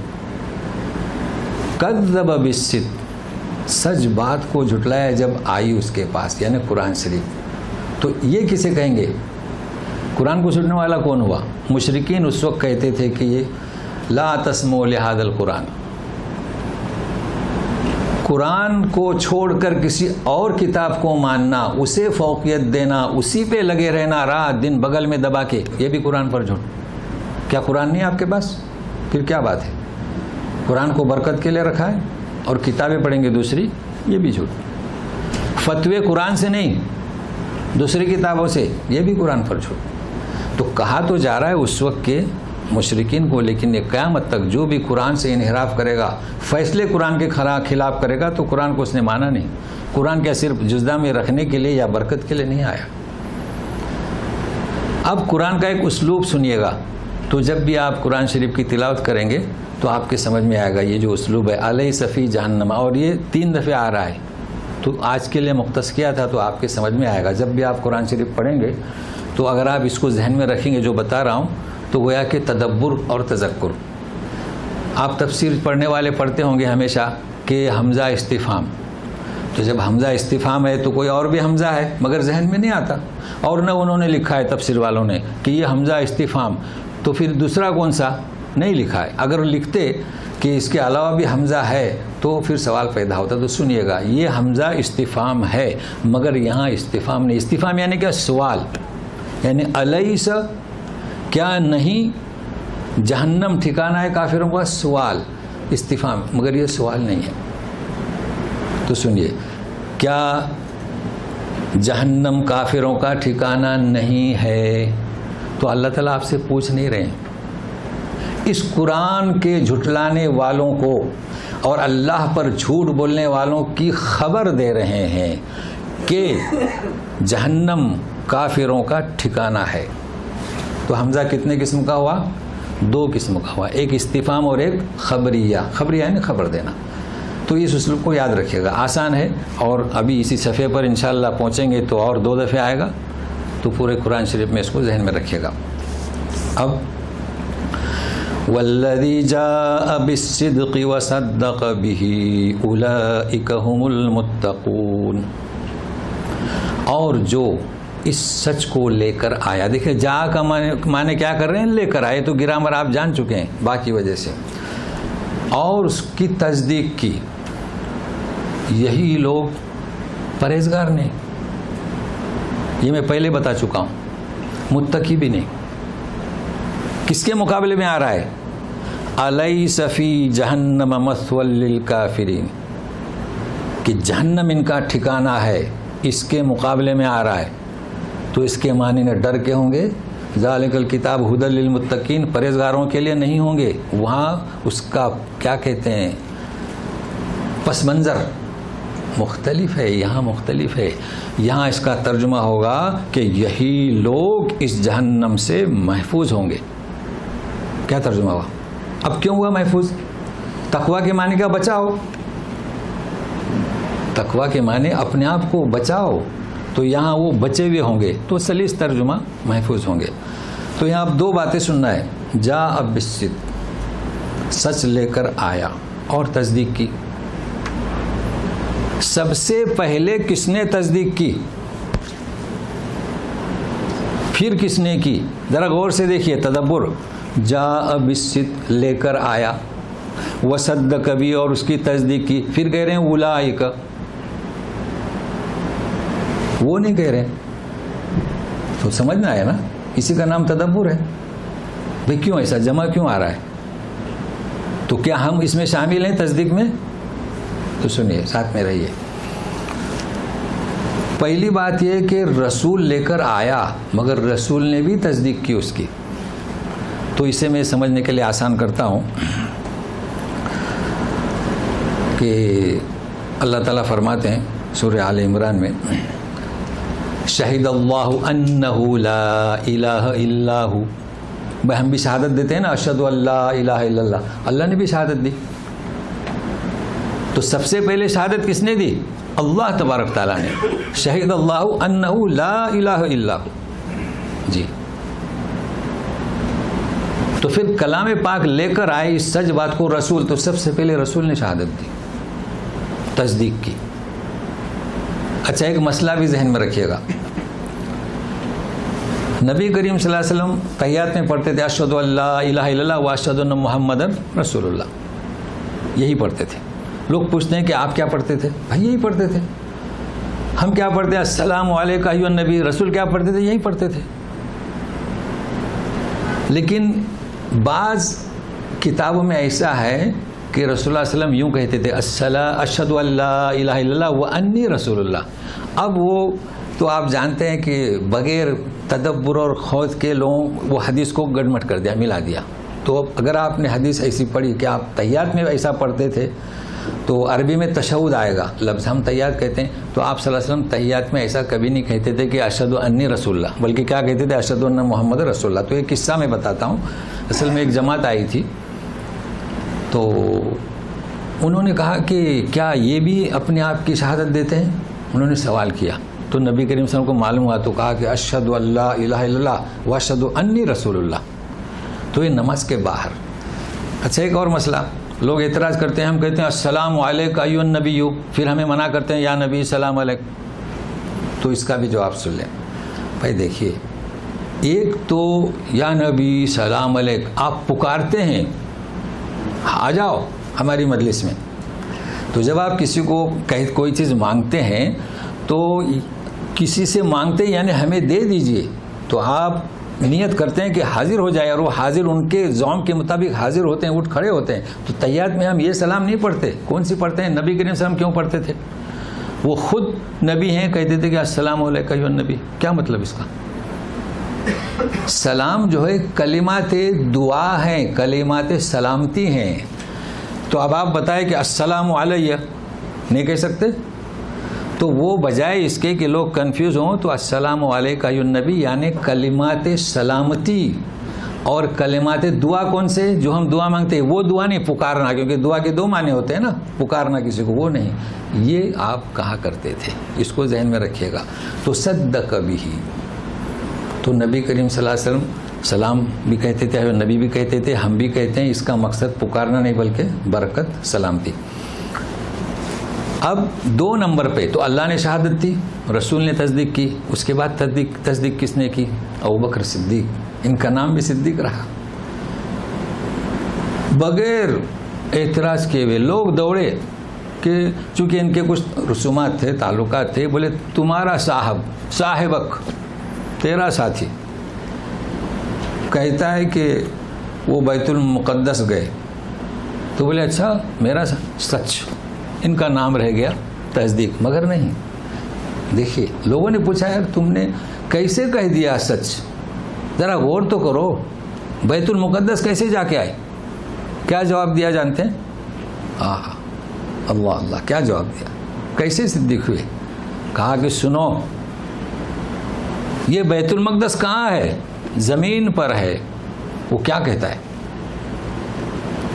کذب بالصدق، سچ بات کو جھٹلایا جب آئی اس کے پاس، یعنی قرآن شریف. تو یہ کسے کہیں گے؟ قرآن کو سننے والا کون ہوا؟ مشرکین اس وقت کہتے تھے کہ یہ لا تسمعوا لہذا القرآن، قرآن کو چھوڑ کر کسی اور کتاب کو ماننا، اسے فوقیت دینا، اسی پہ لگے رہنا رات دن بغل میں دبا کے، یہ بھی قرآن پر جھوٹ۔ کیا قرآن نہیں ہے آپ کے پاس؟ پھر کیا بات ہے؟ قرآن کو برکت کے لیے رکھا ہے اور کتابیں پڑھیں گے دوسری، یہ بھی جھوٹ۔ فتوے قرآن سے نہیں، دوسری کتابوں سے، یہ بھی قرآن پر جھوٹ۔ تو کہا تو جا رہا ہے اس وقت کے مشرکین کو، لیکن یہ قیامت تک جو بھی قرآن سے انحراف کرے گا، فیصلے قرآن کے خلاف کرے گا، تو قرآن کو اس نے مانا نہیں۔ قرآن کیا صرف جزدہ میں رکھنے کے لیے یا برکت کے لیے نہیں آیا۔ اب قرآن کا ایک اسلوب سنیے گا، تو جب بھی آپ قرآن شریف کی تلاوت کریں گے تو آپ کے سمجھ میں آئے گا یہ جو اسلوب ہے، علیہ فی جہنم، اور یہ 3 دفعہ آ رہا ہے، تو آج کے لیے مختص کیا تھا، تو آپ کے سمجھ میں آئے گا۔ جب بھی آپ قرآن شریف پڑھیں گے تو اگر آپ اس کو ذہن میں رکھیں گے جو بتا رہا ہوں، تو گویا کہ تدبر اور تذکر۔ آپ تفسیر پڑھنے والے پڑھتے ہوں گے ہمیشہ کہ حمزہ استفہام، تو جب حمزہ استفہام ہے تو کوئی اور بھی حمزہ ہے مگر ذہن میں نہیں آتا، اور نہ انہوں نے لکھا ہے تفسیر والوں نے کہ یہ حمزہ استفہام، تو پھر دوسرا کون سا نہیں لکھا ہے۔ اگر لکھتے کہ اس کے علاوہ بھی حمزہ ہے تو پھر سوال پیدا ہوتا۔ تو سنیے گا، یہ حمزہ استفہام ہے مگر یہاں استفہام نہیں۔ استفہام یعنی کیا؟ سوال، یعنی الیس، کیا نہیں جہنم ٹھکانہ ہے کافروں کا؟ سوال، استفہام، مگر یہ سوال نہیں ہے۔ تو سنیے، کیا جہنم کافروں کا ٹھکانہ نہیں ہے؟ تو اللہ تعالیٰ آپ سے پوچھ نہیں رہے ہیں، اس قرآن کے جھٹلانے والوں کو اور اللہ پر جھوٹ بولنے والوں کی خبر دے رہے ہیں کہ جہنم کافروں کا ٹھکانہ ہے۔ تو حمزہ کتنے قسم کا ہوا؟ 2 قسم کا ہوا، ایک استفہام اور ایک خبریہ۔ خبریہ یعنی خبر دینا۔ تو اس اسلوب کو یاد رکھیے گا، آسان ہے، اور ابھی اسی صفحے پر انشاءاللہ پہنچیں گے تو اور 2 دفعے آئے گا، تو پورے قرآن شریف میں اس کو ذہن میں رکھیے گا۔ اب والذی جاء بالصدق وصدق به اولئک هم المتقون، اور جو اس سچ کو لے کر آیا۔ دیکھیں جا کا معنی کیا کر رہے ہیں؟ لے کر آئے، تو گرامر آپ جان چکے ہیں باقی وجہ سے، اور اس کی تصدیق کی، یہی لوگ پرہیزگار نہیں۔ یہ میں پہلے بتا چکا ہوں، متقی بھی نہیں۔ کس کے مقابلے میں آ رہا ہے؟ الیس فی جہنم مثوی للکافرین، کہ جہنم ان کا ٹھکانہ ہے، اس کے مقابلے میں آ رہا ہے۔ تو اس کے معنی نے ڈر کے ہوں گے، ذالک الکتاب ھدی للمتقین، پرہیزگاروں کے لیے نہیں ہوں گے۔ وہاں اس کا کیا کہتے ہیں، پس منظر مختلف ہے، یہاں مختلف ہے۔ یہاں اس کا ترجمہ ہوگا کہ یہی لوگ اس جہنم سے محفوظ ہوں گے۔ کیا ترجمہ ہوا؟ اب کیوں ہوا محفوظ؟ تقویٰ کے معنی کیا؟ بچاؤ۔ تقویٰ کے معنی اپنے آپ کو بچاؤ، تو یہاں وہ بچے ہوئے ہوں گے، تو سلیس ترجمہ محفوظ ہوں گے۔ تو یہاں اب 2 باتیں سننا ہے، جاء بالصدق، سچ لے کر آیا، اور تصدیق کی۔ سب سے پہلے کس نے تصدیق کی؟ پھر کس نے کی؟ ذرا غور سے دیکھیے، تدبر۔ جاء بالصدق، لے کر آیا، وصدق بھی، اور اس کی تصدیق کی۔ پھر کہہ رہے ہیں اولئک، وہ نہیں کہہ رہے۔ تو سمجھ میں آیا نا، اسی کا نام تدبر ہے۔ بھئی کیوں ایسا جمع کیوں آ رہا ہے؟ تو کیا ہم اس میں شامل ہیں تصدیق میں؟ تو سنیے، ساتھ میں رہیے۔ پہلی بات یہ کہ رسول لے کر آیا، مگر رسول نے بھی تصدیق کی اس کی۔ تو اسے میں سمجھنے کے لیے آسان کرتا ہوں کہ اللہ تعالیٰ فرماتے ہیں سورہ آل عمران میں، شہد اللہ انہ لا الہ الا ہو۔ بھائی ہم بھی شہادت دیتے ہیں نا، اشہد ان لا الہ الا اللہ، اللہ نے بھی شہادت دی۔ تو سب سے پہلے شہادت کس نے دی؟ اللہ تبارک تعالیٰ نے، شہد اللہ انہ لا الہ الا ہو۔ جی، تو پھر کلام پاک لے کر آئے اس سچ بات کو رسول، تو سب سے پہلے رسول نے شہادت دی، تصدیق کی۔ اچھا، ایک مسئلہ بھی ذہن میں رکھیے گا، نبی کریم صلی اللہ علیہ وسلم تحیات میں پڑھتے تھے اشہد ان لا الہ الا اللہ و اشہد ان محمد رسول اللہ، یہی پڑھتے تھے۔ لوگ پوچھتے ہیں کہ آپ کیا پڑھتے تھے؟ بھائی یہی پڑھتے تھے. ہم کیا پڑھتے ہیں؟ السلام علیکم ایھا النبی. رسول کیا پڑھتے تھے؟ یہی پڑھتے تھے. لیکن بعض کتابوں میں ایسا ہے کہ رسول اللہ صلی اللہ علیہ وسلم یوں کہتے تھے اشہد ان لا الہ الا اللہ وانی رسول اللہ. اب وہ تو آپ جانتے ہیں کہ بغیر تدبر اور خوض کے لوگوں وہ حدیث کو گڑمٹ کر دیا، ملا دیا. تو اگر آپ نے حدیث ایسی پڑھی کہ آپ تحیات میں ایسا پڑھتے تھے تو عربی میں تشہد آئے گا، لفظ ہم تحیات کہتے ہیں، تو آپ صلی اللہ علیہ وسلم تحیات میں ایسا کبھی نہیں کہتے تھے کہ اشہد انی رسول اللہ، بلکہ کیا کہتے تھے؟ اشہد ان محمد رسول اللہ. تو ایک قصہ میں بتاتا ہوں. اصل میں ایک جماعت آئی تھی تو انہوں نے کہا کہ کیا یہ بھی اپنے آپ کی شہادت دیتے ہیں؟ انہوں نے سوال کیا تو نبی کریم صلی اللہ علیہ وسلم کو معلوم ہوا تو کہا کہ اشہد ان لا الہ الا اللہ واشہد انی رسول اللہ. تو یہ نماز کے باہر. اچھا ایک اور مسئلہ، لوگ اعتراض کرتے ہیں، ہم کہتے ہیں السلام علیکم ایھا النبی، پھر ہمیں منع کرتے ہیں یا نبی سلام علیکم. تو اس کا بھی جواب سن لیں. بھائی دیکھیے، ایک تو یا نبی سلام علیکم آپ پکارتے ہیں، آ جاؤ ہماری مجلس میں. تو جب آپ کسی کو کوئی چیز مانگتے ہیں تو کسی سے مانگتے یعنی ہمیں دے دیجئے، تو آپ نیت کرتے ہیں کہ حاضر ہو جائے، اور وہ حاضر ان کے زوم کے مطابق حاضر ہوتے ہیں، اٹھ کھڑے ہوتے ہیں. تو تحیات میں ہم یہ سلام نہیں پڑھتے. کون سی پڑھتے ہیں؟ نبی کریم صلی اللہ علیہ وسلم کیوں پڑھتے تھے؟ وہ خود نبی ہیں، کہتے تھے کہ السلام علیکم ایھا النبی. کیا مطلب اس کا؟ سلام جو ہے کلمات دعا ہیں، کلمات سلامتی ہیں. تو اب آپ بتائیں کہ السلام علیہ نہیں کہہ سکتے؟ تو وہ بجائے اس کے کہ لوگ کنفیوز ہوں تو السلام علیکم ایھا النبی یعنی کلمات سلامتی اور کلمات دعا کون سے؟ جو ہم دعا مانگتے ہیں وہ دعا نہیں، پکارنا، کیونکہ دعا کے دو معنی ہوتے ہیں نا، پکارنا کسی کو، وہ نہیں. یہ آپ کہا کرتے تھے، اس کو ذہن میں رکھیے گا. تو صدق بہ، تو نبی کریم صلی اللہ علیہ وسلم سلام بھی کہتے تھے، نبی بھی کہتے تھے، ہم بھی کہتے ہیں. اس کا مقصد پکارنا نہیں بلکہ برکت، سلامتی. اب 2 نمبر پہ تو اللہ نے شہادت دی، رسول نے تصدیق کی. اس کے بعد تصدیق کس نے کی؟ ابوبکر صدیق. ان کا نام بھی صدیق رہا. بغیر اعتراض کیے ہوئے لوگ دوڑے کہ چونکہ ان کے کچھ رسومات تھے، تعلقات تھے، بولے تمہارا صاحبک، تیرا ساتھی کہتا ہے کہ وہ بیت المقدس گئے. تو بولے اچھا میرا سچ. ان کا نام رہ گیا تصدیق، مگر نہیں. دیکھیے لوگوں نے پوچھا یار تم نے کیسے کہہ دیا سچ؟ ذرا غور تو کرو، بیت المقدس کیسے جا کے آئے؟ کیا جواب دیا جانتے ہیں؟ اللہ اللہ، کیا جواب دیا؟ کیسے صدیق ہوئے؟ کہا کہ سنو، یہ بیت المقدس کہاں ہے؟ زمین پر ہے. وہ کیا کہتا ہے؟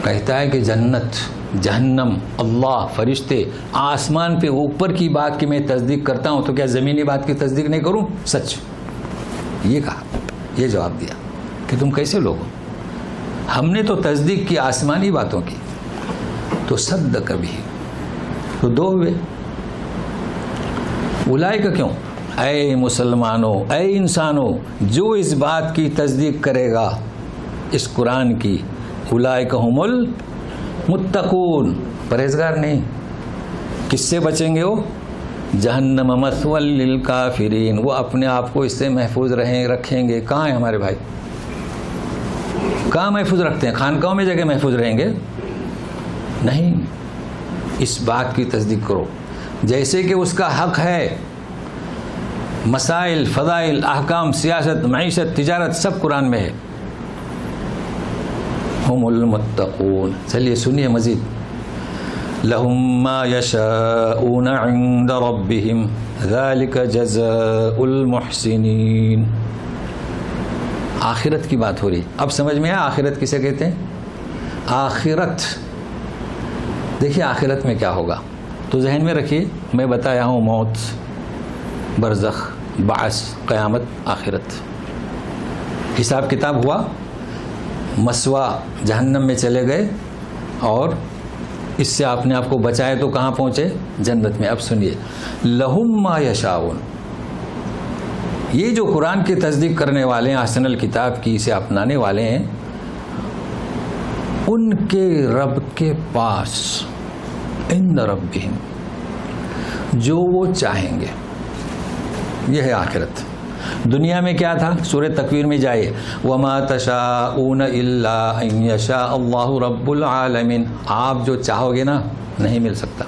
کہتا ہے کہ جنت، جہنم، اللہ، فرشتے، آسمان پہ اوپر کی بات کی میں تصدیق کرتا ہوں، تو کیا زمینی بات کی تصدیق نہیں کروں؟ سچ. یہ کہا، یہ جواب دیا کہ تم کیسے لوگ ہو؟ ہم نے تو تصدیق کی آسمانی باتوں کی. تو صدق بھی. تو 2 ہوئے. اولئک کیوں؟ اے مسلمانوں، اے انسانوں، جو اس بات کی تصدیق کرے گا اس قرآن کی، اولئک هم المتقون، پرہیزگار نہیں. کس سے بچیں گے وہ؟ جہنم مثوی للکافرین، وہ اپنے آپ کو اس سے محفوظ رکھیں گے. کہاں ہیں ہمارے بھائی؟ کہاں محفوظ رکھتے ہیں؟ خانقاہوں میں جگہ محفوظ رہیں گے؟ نہیں. اس بات کی تصدیق کرو جیسے کہ اس کا حق ہے. مسائل، فضائل، احکام، سیاست، معیشت، تجارت سب قرآن میں ہے. ہم المتقون. چلیے سنیے مزید. لہم ما یشاءون عند ربہم ذالک جزاء المحسنین. آخرت کی بات ہو رہی. اب سمجھ میں آیا آخرت کسے کہتے ہیں؟ آخرت. دیکھیے آخرت میں کیا ہوگا تو ذہن میں رکھیے. میں بتایا ہوں موت، برزخ، بعث، قیامت، آخرت. حساب کتاب ہوا، مسوا جہنم میں چلے گئے اور اس سے آپ نے آپ کو بچائے تو کہاں پہنچے؟ جنت میں. اب سنیے، لہم ما یشاؤن. یہ جو قرآن کی تصدیق کرنے والے ہیں، احسن الکتاب کی اسے اپنانے والے ہیں، ان کے رب کے پاس عند ربہم، جو وہ چاہیں گے. یہ ہے آخرت. دنیا میں کیا تھا؟ سورہ تکویر میں جائے وما تشاءون الا ان یشاء اللہ رب العالمین. آپ جو چاہو گے نا نہیں مل سکتا،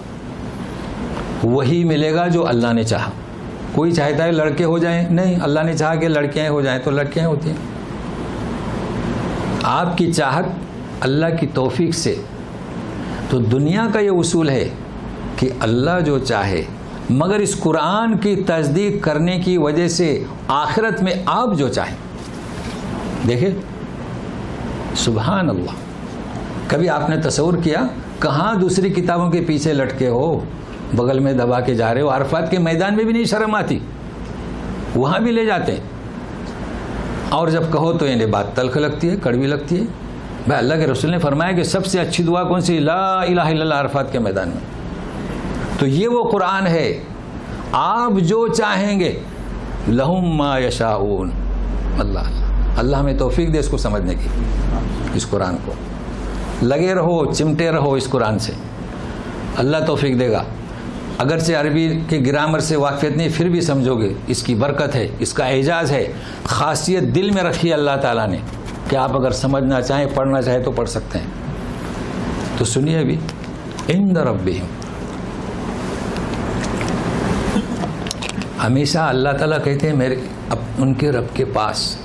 وہی ملے گا جو اللہ نے چاہا. کوئی چاہتا ہے لڑکے ہو جائیں، نہیں، اللہ نے چاہا کہ لڑکیاں ہو جائیں تو لڑکیاں ہوتی ہیں. آپ کی چاہت اللہ کی توفیق سے. تو دنیا کا یہ اصول ہے کہ اللہ جو چاہے، مگر اس قرآن کی تصدیق کرنے کی وجہ سے آخرت میں آپ جو چاہیں. دیکھیں سبحان اللہ، کبھی آپ نے تصور کیا کہاں دوسری کتابوں کے پیچھے لٹکے ہو، بغل میں دبا کے جا رہے ہو. عرفات کے میدان میں بھی نہیں شرم آتی، وہاں بھی لے جاتے ہیں. اور جب کہو تو انہیں بات تلخ لگتی ہے، کڑوی لگتی ہے. بھائی اللہ کے رسول نے فرمایا کہ سب سے اچھی دعا کون سی؟ لا الہ الا اللہ عرفات کے میدان میں. تو یہ وہ قرآن ہے، آپ جو چاہیں گے لہم ما یشاؤون. اللہ ہمیں توفیق دے اس کو سمجھنے کی، اس قرآن کو. لگے رہو، چمٹے رہو اس قرآن سے، اللہ توفیق دے گا. اگرچہ عربی کے گرامر سے واقفیت نہیں، پھر بھی سمجھو گے اس کی برکت ہے، اس کا اعجاز ہے. خاصیت دل میں رکھی اللہ تعالیٰ نے کہ آپ اگر سمجھنا چاہیں، پڑھنا چاہیں تو پڑھ سکتے ہیں. تو سنیے ابھی عند ربہم. ہمیشہ اللہ تعالیٰ کہتے ہیں ان کے رب کے پاس.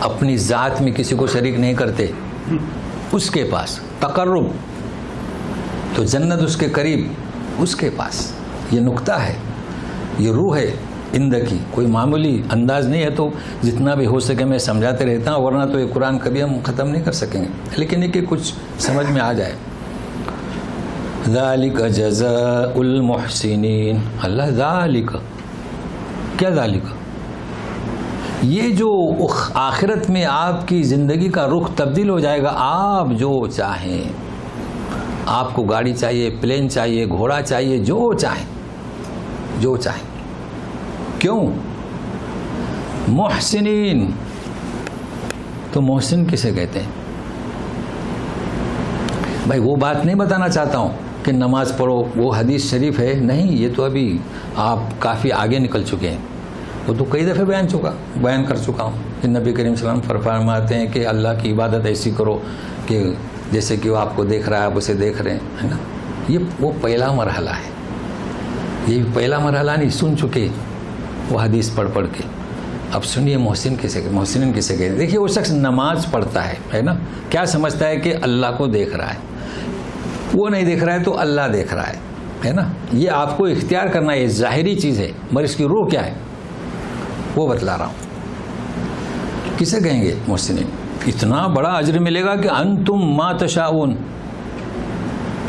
اپنی ذات میں کسی کو شریک نہیں کرتے، اس کے پاس. تقرب تو جنت اس کے قریب، اس کے پاس. یہ نقطہ ہے، یہ روح ہے عند کی. کوئی معمولی انداز نہیں ہے. تو جتنا بھی ہو سکے میں سمجھاتے رہتا ہوں، ورنہ تو یہ قرآن کبھی ہم ختم نہیں کر سکیں گے. لیکن یہ کہ کچھ سمجھ میں آ جائے. ذالک جزاء المحسنین. اللہ ذالک، کیا ذالک؟ یہ جو آخرت میں آپ کی زندگی کا رخ تبدیل ہو جائے گا. آپ جو چاہیں، آپ کو گاڑی چاہیے، پلین چاہیے، گھوڑا چاہیے، جو چاہیں، جو چاہیں. کیوں؟ محسنین. تو محسن کسے کہتے ہیں؟ بھائی وہ بات نہیں بتانا چاہتا ہوں کہ نماز پڑھو، وہ حدیث شریف ہے نہیں. یہ تو ابھی آپ کافی آگے نکل چکے ہیں. وہ تو کئی دفعہ بیان کر چکا ہوں کہ نبی کریم صلی اللہ علیہ وسلم فرماتے ہیں کہ اللہ کی عبادت ایسی کرو کہ جیسے کہ وہ آپ کو دیکھ رہا ہے، آپ اسے دیکھ رہے ہیں، ہے نا. یہ وہ پہلا مرحلہ ہے. یہ پہلا مرحلہ نہیں سن چکے وہ حدیث پڑھ کے. اب سنیے محسن محسنین کسے کہتے ہیں. دیکھیے وہ شخص نماز پڑھتا ہے نا، کیا سمجھتا ہے کہ اللہ کو دیکھ رہا ہے. وہ نہیں دیکھ رہا ہے تو اللہ دیکھ رہا ہے نا. یہ آپ کو اختیار کرنا ہے، یہ ظاہری چیز ہے، مگر اس کی روح کیا ہے وہ بتلا رہا ہوں. کسے کہیں گے محسنین؟ اتنا بڑا اجر ملے گا کہ انتم ما تشاؤون،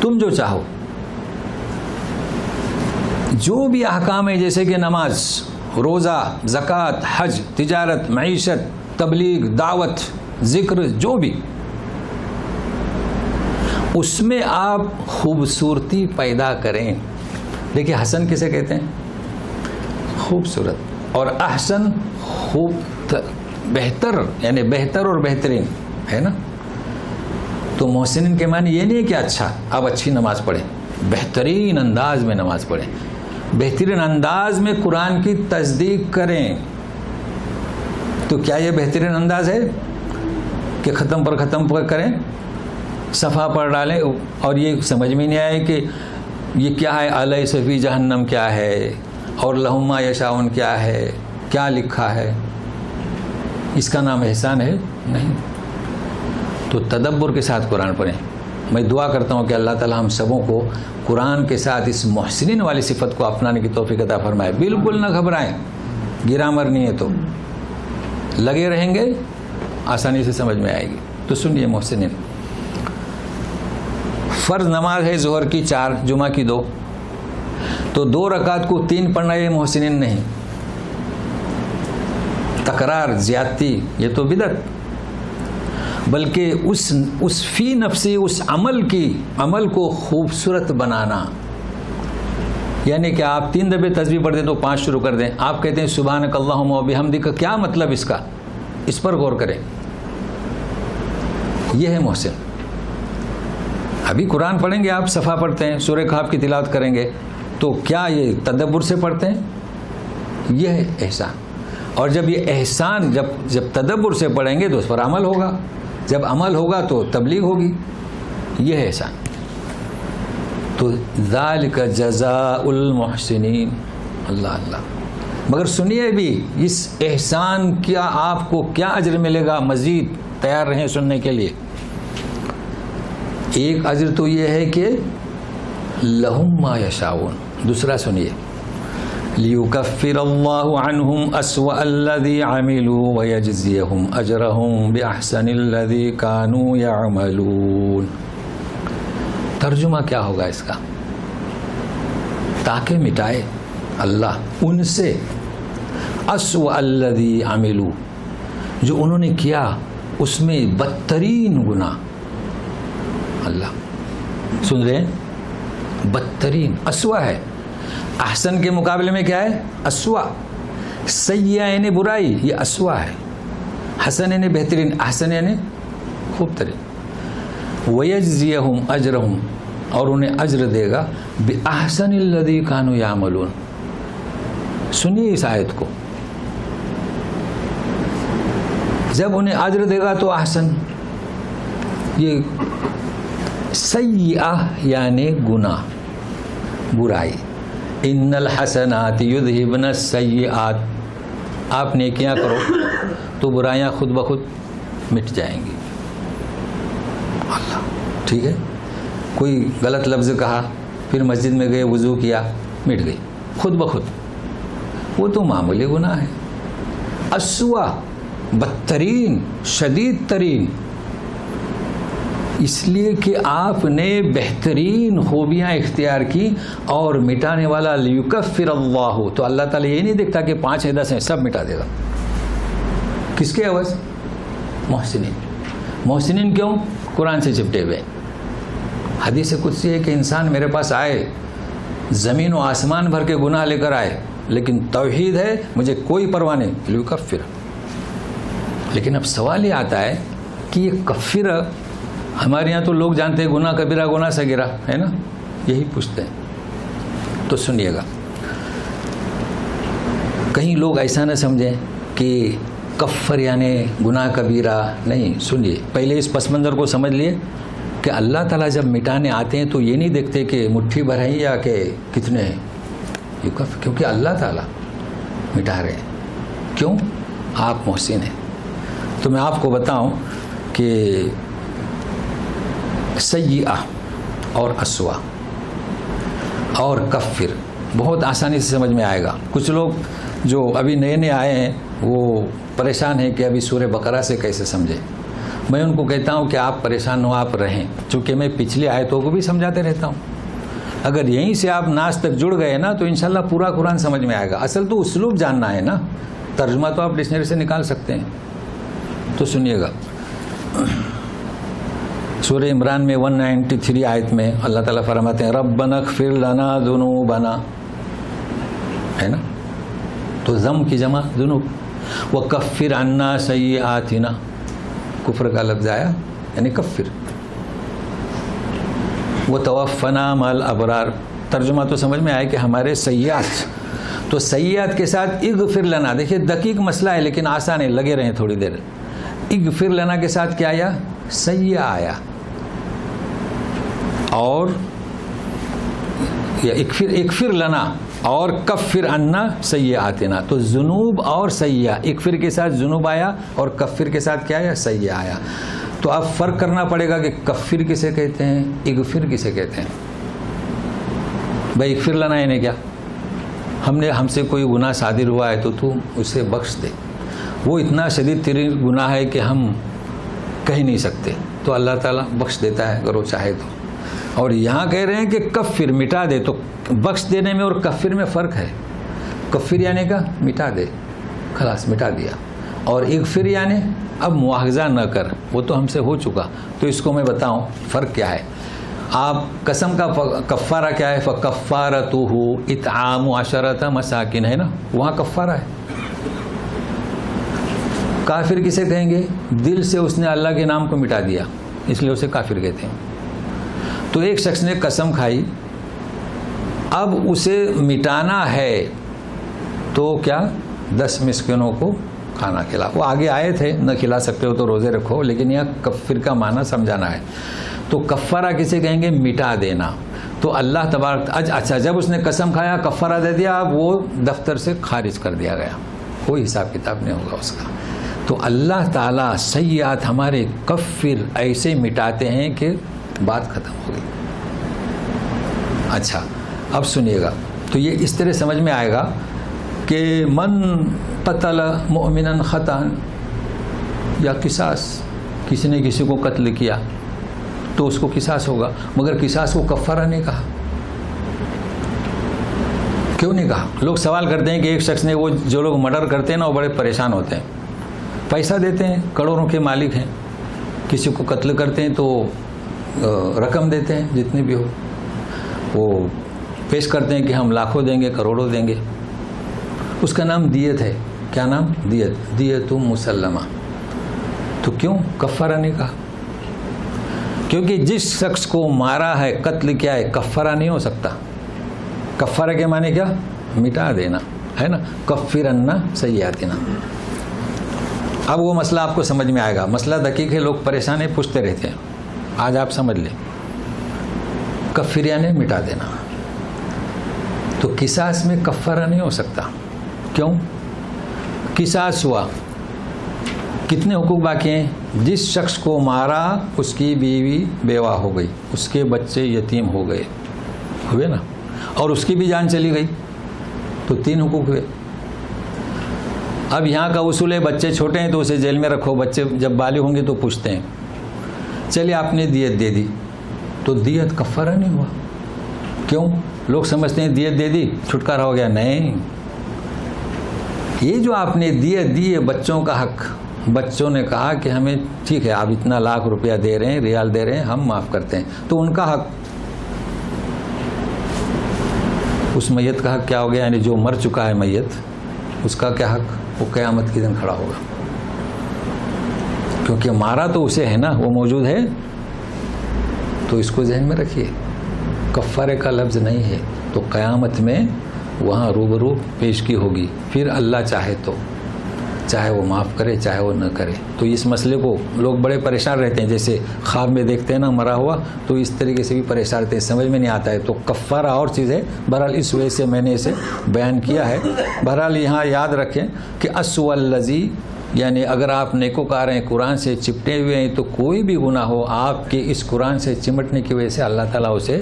تم جو چاہو. جو بھی احکام ہے جیسے کہ نماز، روزہ، زکوٰۃ، حج، تجارت، معیشت، تبلیغ، دعوت، ذکر، جو بھی، اس میں آپ خوبصورتی پیدا کریں. دیکھیں حسن کسے کہتے ہیں؟ خوبصورت. اور احسن بہتر، یعنی بہتر اور بہترین ہے نا. تو محسنین کے معنی یہ نہیں ہے کہ اچھا آپ اچھی نماز پڑھیں، بہترین انداز میں نماز پڑھیں، بہترین انداز میں قرآن کی تصدیق کریں. تو کیا یہ بہترین انداز ہے کہ ختم پر کریں، صفحہ پڑھ ڈالیں اور یہ سمجھ میں نہیں آئے کہ یہ کیا ہے؟ الیس فی جہنم کیا ہے اور لہم ما یشاؤون کیا ہے، کیا لکھا ہے؟ اس کا نام احسان ہے؟ نہیں. تو تدبر کے ساتھ قرآن پڑھیں. میں دعا کرتا ہوں کہ اللہ تعالی ہم سبوں کو قرآن کے ساتھ اس محسنین والی صفت کو اپنانے کی توفیق عطا فرمائے. بالکل نہ گھبرائیں، گرامر نہیں ہے تو لگے رہیں گے، آسانی سے سمجھ میں آئے گی. تو سنیے محسنین. فرض نماز ہے ظہر کی 4، جمعہ کی 2. تو 2 رکعت کو 3 پڑھنا یہ محسنین نہیں. تکرار، زیادتی، یہ تو بدعت. بلکہ اس فی نفسی، اس عمل کو خوبصورت بنانا. یعنی کہ آپ 3 دفعے تسبیح پڑھ دیں تو 5 شروع کر دیں. آپ کہتے ہیں سبحانک اللہم و بحمدک، کیا مطلب اس کا؟ اس پر غور کریں. یہ ہے محسن. ابھی قرآن پڑھیں گے آپ، صفحہ پڑھتے ہیں، سورہ کہف کی تلاوت کریں گے، تو کیا یہ تدبر سے پڑھتے ہیں؟ یہ ہے احسان. اور جب یہ احسان جب تدبر سے پڑھیں گے تو اس پر عمل ہوگا، جب عمل ہوگا تو تبلیغ ہوگی. یہ ہے احسان. تو ذالک جزاء المحسنین. اللہ اللہ. مگر سنیے بھی اس احسان کیا آپ کو کیا اجر ملے گا، مزید تیار رہیں سننے کے لیے. ایک اجر تو یہ ہے کہ لہم ما یشاؤون. دوسرا سنیے، لیکفر اللہ عنہم اسوأ الذی عملوا ویجزیہم اجرہم باحسن الذی کانوا یعملون. ترجمہ کیا ہوگا اس کا؟ تاکہ مٹائے اللہ ان سے اسوأ الذی عملوا، جو انہوں نے کیا اس میں بدترین گناہ. اللہ سن رہے ہیں؟ بدترین اسوأ ہے. احسن کے مقابلے میں کیا ہے؟ اسوأ. سیئہ یعنی برائی، یہ اسوأ ہے. حسن یعنی بہترین، احسن یعنی خوب ترین. وَيَجْزِيَهُمْ أَجْرَهُمْ، اور انہیں اجر دے گا بِأَحْسَنِ الَّذِي كَانُوا يَعْمَلُونَ. سنیے اس آیت کو. جب انہیں اجر دے گا تو احسن. یہ سیئہ یعنی گناہ، برائی. ان الحسنات یذہبن السیئات. آپ نیکیاں کرو تو برائیاں خود بخود مٹ جائیں گی. اللہ ٹھیک ہے. کوئی غلط لفظ کہا، پھر مسجد میں گئے، وضو کیا، مٹ گئی خود بخود. وہ تو معمولی گناہ ہے. اسوأ بدترین، شدید ترین، اس لیے کہ آپ نے بہترین خوبیاں اختیار کی. اور مٹانے والا لیکفر اللہ، تو اللہ تعالیٰ یہ نہیں دیکھتا کہ 5 ہیں 10 ہیں، سب مٹا دے گا. کس کے عوض؟ محسنین. محسنین کیوں؟ قرآن سے چپٹے ہوئے. حدیث قدسی ہے کہ انسان میرے پاس آئے، زمین و آسمان بھر کے گناہ لے کر آئے، لیکن توحید ہے، مجھے کوئی پرواہ نہیں، لیکفر. لیکن اب سوال یہ آتا ہے کہ یہ کفر، ہمارے یہاں تو لوگ جانتے ہیں گناہ کبیرہ گناہ صغیرہ ہے نا، یہی پوچھتے ہیں. تو سنیے گا، کہیں لوگ ایسا نہ سمجھیں کہ کفر یعنی گناہ کبیرہ نہیں. سنیے، پہلے اس پس منظر کو سمجھ لیے کہ اللہ تعالیٰ جب مٹانے آتے ہیں تو یہ نہیں دیکھتے کہ مٹھی بھر ہیں یا کہ کتنے ہیں. یہ کفر، کیونکہ اللہ تعالیٰ مٹا رہے ہیں. کیوں؟ آپ محسن ہیں. تو میں آپ کو بتاؤں کہ سیئہ اور اسوأ اور کفر بہت آسانی سے سمجھ میں آئے گا. کچھ لوگ جو ابھی نئے نئے آئے ہیں وہ پریشان ہیں کہ ابھی سورہ بقرہ سے کیسے سمجھیں. میں ان کو کہتا ہوں کہ آپ پریشان ہو، آپ رہیں، چونکہ میں پچھلی آیتوں کو بھی سمجھاتے رہتا ہوں. اگر یہیں سے آپ ناس تک جڑ گئے نا تو انشاءاللہ پورا قرآن سمجھ میں آئے گا. اصل تو اسلوب جاننا ہے نا، ترجمہ تو آپ ڈکشنری سے نکال سکتے ہیں. تو سنیے گا، سورہ عمران میں 193 آیت میں اللہ تعالیٰ فرماتے ہیں ربنا اغفر لنا ذنوبنا، ہے نا. تو ذنب کی جمع ذنوب. وکفر عنا سیئاتنا، کفر کا لفظ آیا یعنی کفر. وتوفنا مع الابرار، ترجمہ تو سمجھ میں آیا کہ ہمارے سیئات. تو سیئات کے ساتھ اغفر لنا، دیکھیے دقیق مسئلہ ہے لیکن آسان ہے، لگے رہیں تھوڑی دیر. اغفر لنا کے ساتھ کیا آیا؟ سیئہ آیا. اور یا اغفر لنا اور کفر عنا سیئاتنا. تو ذنوب اور سیئہ، اغفر کے ساتھ ذنوب آیا اور کفر کے ساتھ کیا آیا؟ سیئہ آیا. تو اب فرق کرنا پڑے گا کہ کفر کسے کہتے ہیں، اغفر کسے کہتے ہیں. بھائی اغفر لنا یعنی کیا؟ ہم سے کوئی گناہ صادر ہوا ہے تو اسے بخش دے. وہ اتنا شدید ترین گناہ ہے کہ ہم کہہ نہیں سکتے، تو اللہ تعالیٰ بخش دیتا ہے اگر وہ چاہے تو. اور یہاں کہہ رہے ہیں کہ کفر، مٹا دے. تو بخش دینے میں اور کفر میں فرق ہے. کفر یعنی کا مٹا دے، خلاص مٹا دیا. اور اغفر یعنی اب مواخذہ نہ کر، وہ تو ہم سے ہو چکا. تو اس کو میں بتاؤں فرق کیا ہے. آپ قسم کا کفارہ کیا ہے؟ فَكَفَّارَتُهُ إِطْعَامُ عَشَرَةَ مَسَاكِنَ، ہے نا، وہاں کفارہ ہے. کافر کسے کہیں گے؟ دل سے اس نے اللہ کے نام کو مٹا دیا، اس لیے اسے کافر کہتے ہیں. تو ایک شخص نے قسم کھائی، اب اسے مٹانا ہے تو کیا 10 مسکینوں کو کھانا کھلا. وہ آگے آئے تھے نہ کھلا سکتے ہو تو روزے رکھو، لیکن یہاں کفر کا معنی سمجھانا ہے. تو کفارہ کسے کہیں گے؟ مٹا دینا. تو اللہ تبارک اچھا جب اس نے قسم کھایا کفارہ دے دیا، اب وہ دفتر سے خارج کر دیا گیا، کوئی حساب کتاب نہیں ہوگا اس کا. تو اللہ تعالیٰ سیئات ہمارے کفر ایسے مٹاتے ہیں کہ بات ختم ہو گئی. اچھا اب سنیے گا، تو یہ اس طرح سمجھ میں آئے گا کہ من قتل مؤمنا خطأ یا قصاص، کسی نے کسی کو قتل کیا تو اس کو قصاص ہوگا، مگر قصاص کو کفارہ نہیں کہا. کیوں نہیں کہا؟ لوگ سوال کرتے ہیں کہ ایک شخص نے، وہ جو لوگ مرڈر کرتے ہیں نا وہ بڑے پریشان ہوتے ہیں، پیسہ دیتے ہیں، کروڑوں کے مالک ہیں، کسی کو قتل کرتے ہیں تو رقم دیتے ہیں جتنی بھی ہو، وہ پیش کرتے ہیں کہ ہم لاکھوں دیں گے، کروڑوں دیں گے. اس کا نام دیت ہے. کیا نام؟ دیت. دیت مسلمہ. تو کیوں کفارہ نہیں کہا؟ کیونکہ جس شخص کو مارا ہے، قتل کیا ہے، کفارہ نہیں ہو سکتا. کفارہ کے معنی کیا؟ مٹا دینا ہے نا. کفرنا سیئاتنا. اب وہ مسئلہ آپ کو سمجھ میں آئے گا. مسئلہ دقیق ہے، لوگ پریشان ہیں، پوچھتے رہتے ہیں. آج آپ سمجھ لیں، کفر یعنی مٹا دینا. تو قصاص میں کفارہ نہیں ہو سکتا. کیوں؟ قصاص ہوا، کتنے حقوق باقی ہیں؟ جس شخص کو مارا اس کی بیوی بیوہ ہو گئی، اس کے بچے یتیم ہو گئے، ہوئے نا، اور اس کی بھی جان چلی گئی، تو 3 حقوق ہوئے. اب یہاں کا اصول ہے بچے چھوٹے ہیں تو اسے جیل میں رکھو، بچے جب بالغ ہوں گے تو پوچھتے ہیں. چلیے آپ نے دیت دے دی تو دیت کفارہ نہیں ہوا. کیوں؟ لوگ سمجھتے ہیں دیت دے دی چھٹکارا ہو گیا. نہیں، یہ جو آپ نے دیت دی ہے بچوں کا حق. بچوں نے کہا کہ ہمیں ٹھیک ہے آپ اتنا لاکھ روپیہ دے رہے ہیں، ریال دے رہے ہیں، ہم معاف کرتے ہیں، تو ان کا حق. اس میت کا حق کیا ہو گیا؟ یعنی جو مر چکا ہے میت، اس کا کیا حق؟ وہ قیامت کے دن کھڑا ہوگا، کیونکہ مارا تو اسے ہے نا، وہ موجود ہے. تو اس کو ذہن میں رکھیے، کفارے کا لفظ نہیں ہے. تو قیامت میں وہاں روبرو پیش کی ہوگی. پھر اللہ چاہے تو، چاہے وہ معاف کرے چاہے وہ نہ کرے. تو اس مسئلے کو لوگ بڑے پریشان رہتے ہیں، جیسے خواب میں دیکھتے ہیں نا مرا ہوا، تو اس طریقے سے بھی پریشان رہتے ہیں، سمجھ میں نہیں آتا ہے. تو کفارہ اور چیز ہے. بہرحال اس وجہ سے میں نے اسے بیان کیا ہے. بہرحال یہاں یاد رکھیں کہ الذی، یعنی اگر آپ نیکوکار ہیں، قرآن سے چپٹے ہوئے ہیں، تو کوئی بھی گناہ ہو آپ کے اس قرآن سے چمٹنے کی وجہ سے اللہ تعالیٰ اسے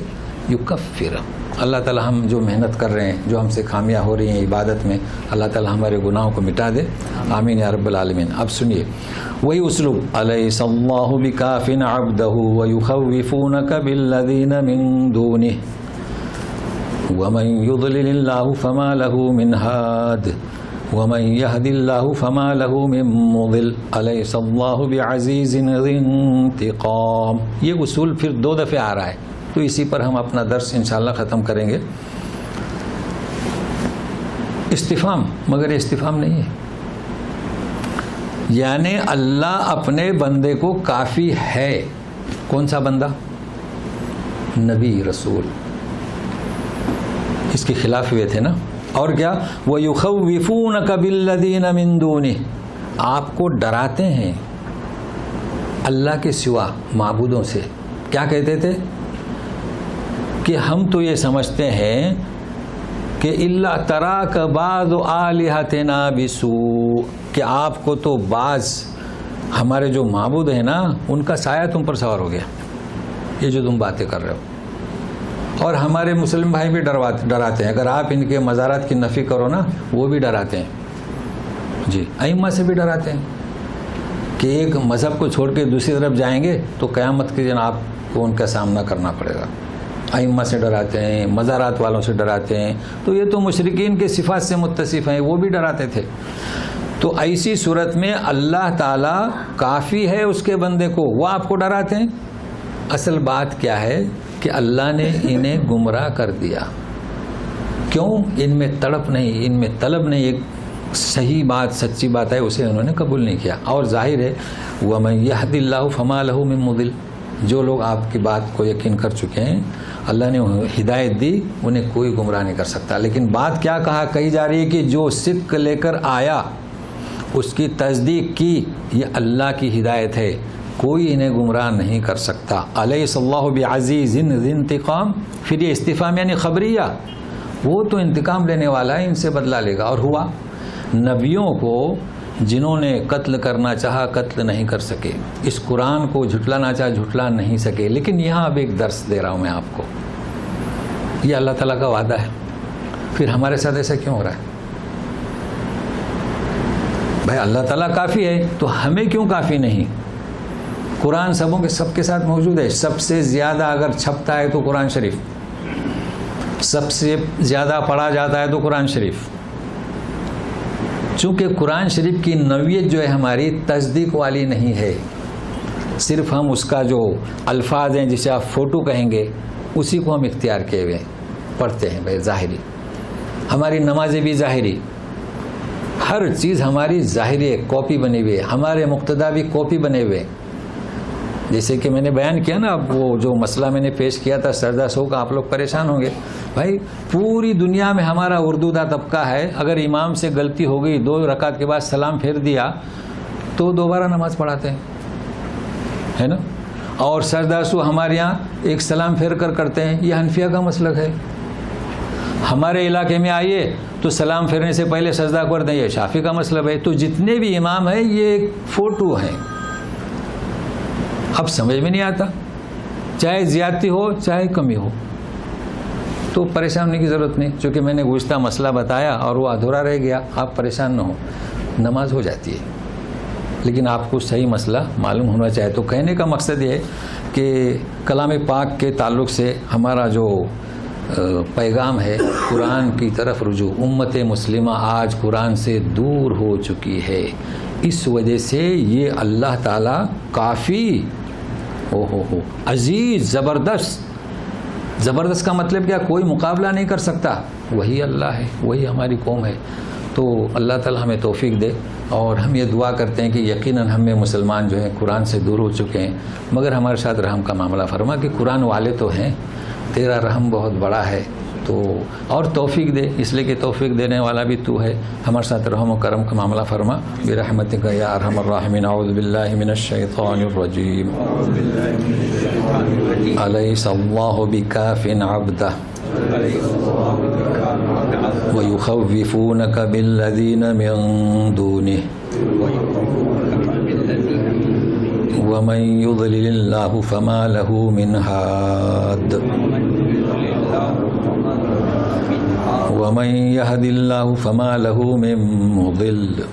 یکفر. اللہ تعالیٰ ہم جو محنت کر رہے ہیں، جو ہم سے خامیاں ہو رہی ہیں عبادت میں، اللہ تعالیٰ ہمارے گناہوں کو مٹا دے. آمین یا رب العالمین. اب سنیے وہی اسلوب، الیس اللہ بکاف عبدہ ویخوفونک بالذین من دونہ ومن یضلل اللہ فما لہ من ہاد ومن یہد اللہ فما لہ من مضل الیس اللہ بعزیز ذی انتقام. یہ اصول پھر 2 دفعے آ رہا ہے، تو اسی پر ہم اپنا درس انشاءاللہ ختم کریں گے. استفہام، مگر استفہام نہیں ہے. یعنی اللہ اپنے بندے کو کافی ہے. کون سا بندہ؟ نبی رسول. اس کے خلاف ہوئے تھے نا. اور کیا؟ وَيُخَوِّفُونَكَ بِالَّذِينَ مِن دُونِهِ، آپ کو ڈراتے ہیں اللہ کے سوا معبودوں سے. کیا کہتے تھے؟ کہ ہم تو یہ سمجھتے ہیں کہ اللہ تراک بعض آلہتنا بسوء، کہ آپ کو تو بعض ہمارے جو معبود ہیں نا ان کا سایہ تم پر سوار ہو گیا، یہ جو تم باتیں کر رہے ہو. اور ہمارے مسلم بھائی بھی ڈراتے ہیں، اگر آپ ان کے مزارات کی نفی کرو نا وہ بھی ڈراتے ہیں. جی ائمہ سے بھی ڈراتے ہیں کہ ایک مذہب کو چھوڑ کے دوسری طرف جائیں گے تو قیامت کے دن آپ کو ان کا سامنا کرنا پڑے گا. ائمہ سے ڈراتے ہیں، مزارات والوں سے ڈراتے ہیں. تو یہ تو مشرکین کے صفات سے متصف ہیں، وہ بھی ڈراتے تھے. تو ایسی صورت میں اللہ تعالیٰ کافی ہے اس کے بندے کو، وہ آپ کو ڈراتے ہیں. اصل بات کیا ہے کہ اللہ نے انہیں گمراہ کر دیا. کیوں؟ ان میں تڑپ نہیں، ان میں طلب نہیں. ایک صحیح بات، سچی بات ہے، اسے انہوں نے قبول نہیں کیا. اور ظاہر ہے وَمَن يَهْدِ اللَّهُ فَمَا لَهُ مِن مُضِلٍ، جو لوگ آپ کی بات کو یقین کر چکے ہیں اللہ نے ہدایت دی انہیں کوئی گمراہ نہیں کر سکتا. لیکن بات کیا کہی جا رہی ہے کہ جو صدق لے کر آیا اس کی تصدیق کی, یہ اللہ کی ہدایت ہے, کوئی انہیں گمراہ نہیں کر سکتا. الیس اللہ بعزیز ذی انتقام, پھر یہ استفہام یعنی خبریہ, وہ تو انتقام لینے والا ہے, ان سے بدلہ لے گا. اور ہوا نبیوں کو جنہوں نے قتل کرنا چاہا قتل نہیں کر سکے, اس قرآن کو جھٹلانا چاہا جھٹلا نہیں سکے. لیکن یہاں اب ایک درس دے رہا ہوں میں آپ کو, یہ اللہ تعالیٰ کا وعدہ ہے, پھر ہمارے ساتھ ایسا کیوں ہو رہا ہے؟ بھائی اللہ تعالیٰ کافی ہے تو ہمیں کیوں کافی نہیں؟ قرآن سب کے ساتھ موجود ہے. سب سے زیادہ اگر چھپتا ہے تو قرآن شریف, سب سے زیادہ پڑھا جاتا ہے تو قرآن شریف. چونکہ قرآن شریف کی نوعیت جو ہے ہماری تصدیق والی نہیں ہے, صرف ہم اس کا جو الفاظ ہیں جسے آپ فوٹو کہیں گے اسی کو ہم اختیار کیے ہوئے پڑھتے ہیں. بھائی ظاہری, ہماری نمازیں بھی ظاہری, ہر چیز ہماری ظاہری ہے, کاپی بنے ہوئے, ہمارے مقتدا بھی کاپی بنے ہوئے. جیسے کہ میں نے بیان کیا نا, اب وہ جو مسئلہ میں نے پیش کیا تھا سجدہ سہو کا, آپ لوگ پریشان ہوں گے. بھائی پوری دنیا میں ہمارا اردو دا طبقہ ہے, اگر امام سے غلطی ہو گئی 2 رکعت کے بعد سلام پھیر دیا تو دوبارہ نماز پڑھاتے ہیں, ہے نا. اور سجدہ سہو ہمارے یہاں ایک سلام پھیر کر کرتے ہیں, یہ حنفیہ کا مسلک ہے. ہمارے علاقے میں آئیے تو سلام پھیرنے سے پہلے سجدہ کر دیں, یہ شافعی کا مسلک ہے. تو جتنے بھی امام ہیں یہ ایک فوٹو ہیں. اب سمجھ میں نہیں آتا, چاہے زیادتی ہو چاہے کمی ہو, تو پریشان ہونے کی ضرورت نہیں. چونکہ میں نے گزشتہ مسئلہ بتایا اور وہ ادھورا رہ گیا, آپ پریشان نہ ہو, نماز ہو جاتی ہے. لیکن آپ کو صحیح مسئلہ معلوم ہونا چاہے. تو کہنے کا مقصد یہ ہے کہ کلام پاک کے تعلق سے ہمارا جو پیغام ہے قرآن کی طرف رجوع. امت مسلمہ آج قرآن سے دور ہو چکی ہے, اس وجہ سے یہ اللہ تعالیٰ کافی, عزیز, زبردست کا مطلب کیا؟ کوئی مقابلہ نہیں کر سکتا, وہی اللہ ہے, وہی ہماری قوم ہے. تو اللہ تعالیٰ ہمیں توفیق دے. اور ہم یہ دعا کرتے ہیں کہ یقیناً ہم میں مسلمان جو ہیں قرآن سے دور ہو چکے ہیں, مگر ہمارے ساتھ رحم کا معاملہ فرما کہ قرآن والے تو ہیں, تیرا رحم بہت بڑا ہے, تو اور توفیق دے, اس لیے کہ توفیق دینے والا بھی تو ہے. ہمارے ساتھ رحم و کرم کا معاملہ فرما برحمتک یا ارحم الراحمین. اعوذ باللہ من الشیطان الرجیم. الیس اللہ بکاف عبدہ ویخوفونک بالذین من دونہ ومن یضلل اللہ فما له من ہاد ومن يهد الله فما له من مضل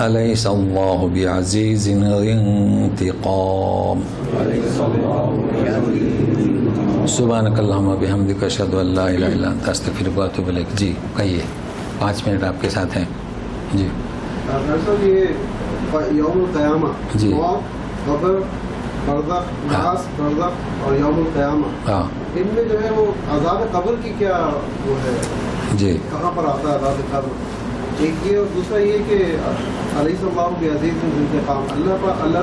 أليس الله بعزيز ذي انتقام. سبحانك اللهم وبحمدك أشهد أن لا إله إلا أنت أستغفرك وأتوب إليك. جی کہیے, 5 منٹ آپ کے ساتھ ہیں. جی صاحب, یہ یوم القیامہ, جی, قبر, برزخ, بعث, برزخ اور یوم القیامہ, ہاں, ان میں جو ہے وہ عذاب قبر کی کیا وہ ہے, جی, کہاں پر آتا ہے عذاب قبر؟ ایک یہ, اور دوسرا یہ کہ علیہ اللہ بعزیز انتقام, اللہ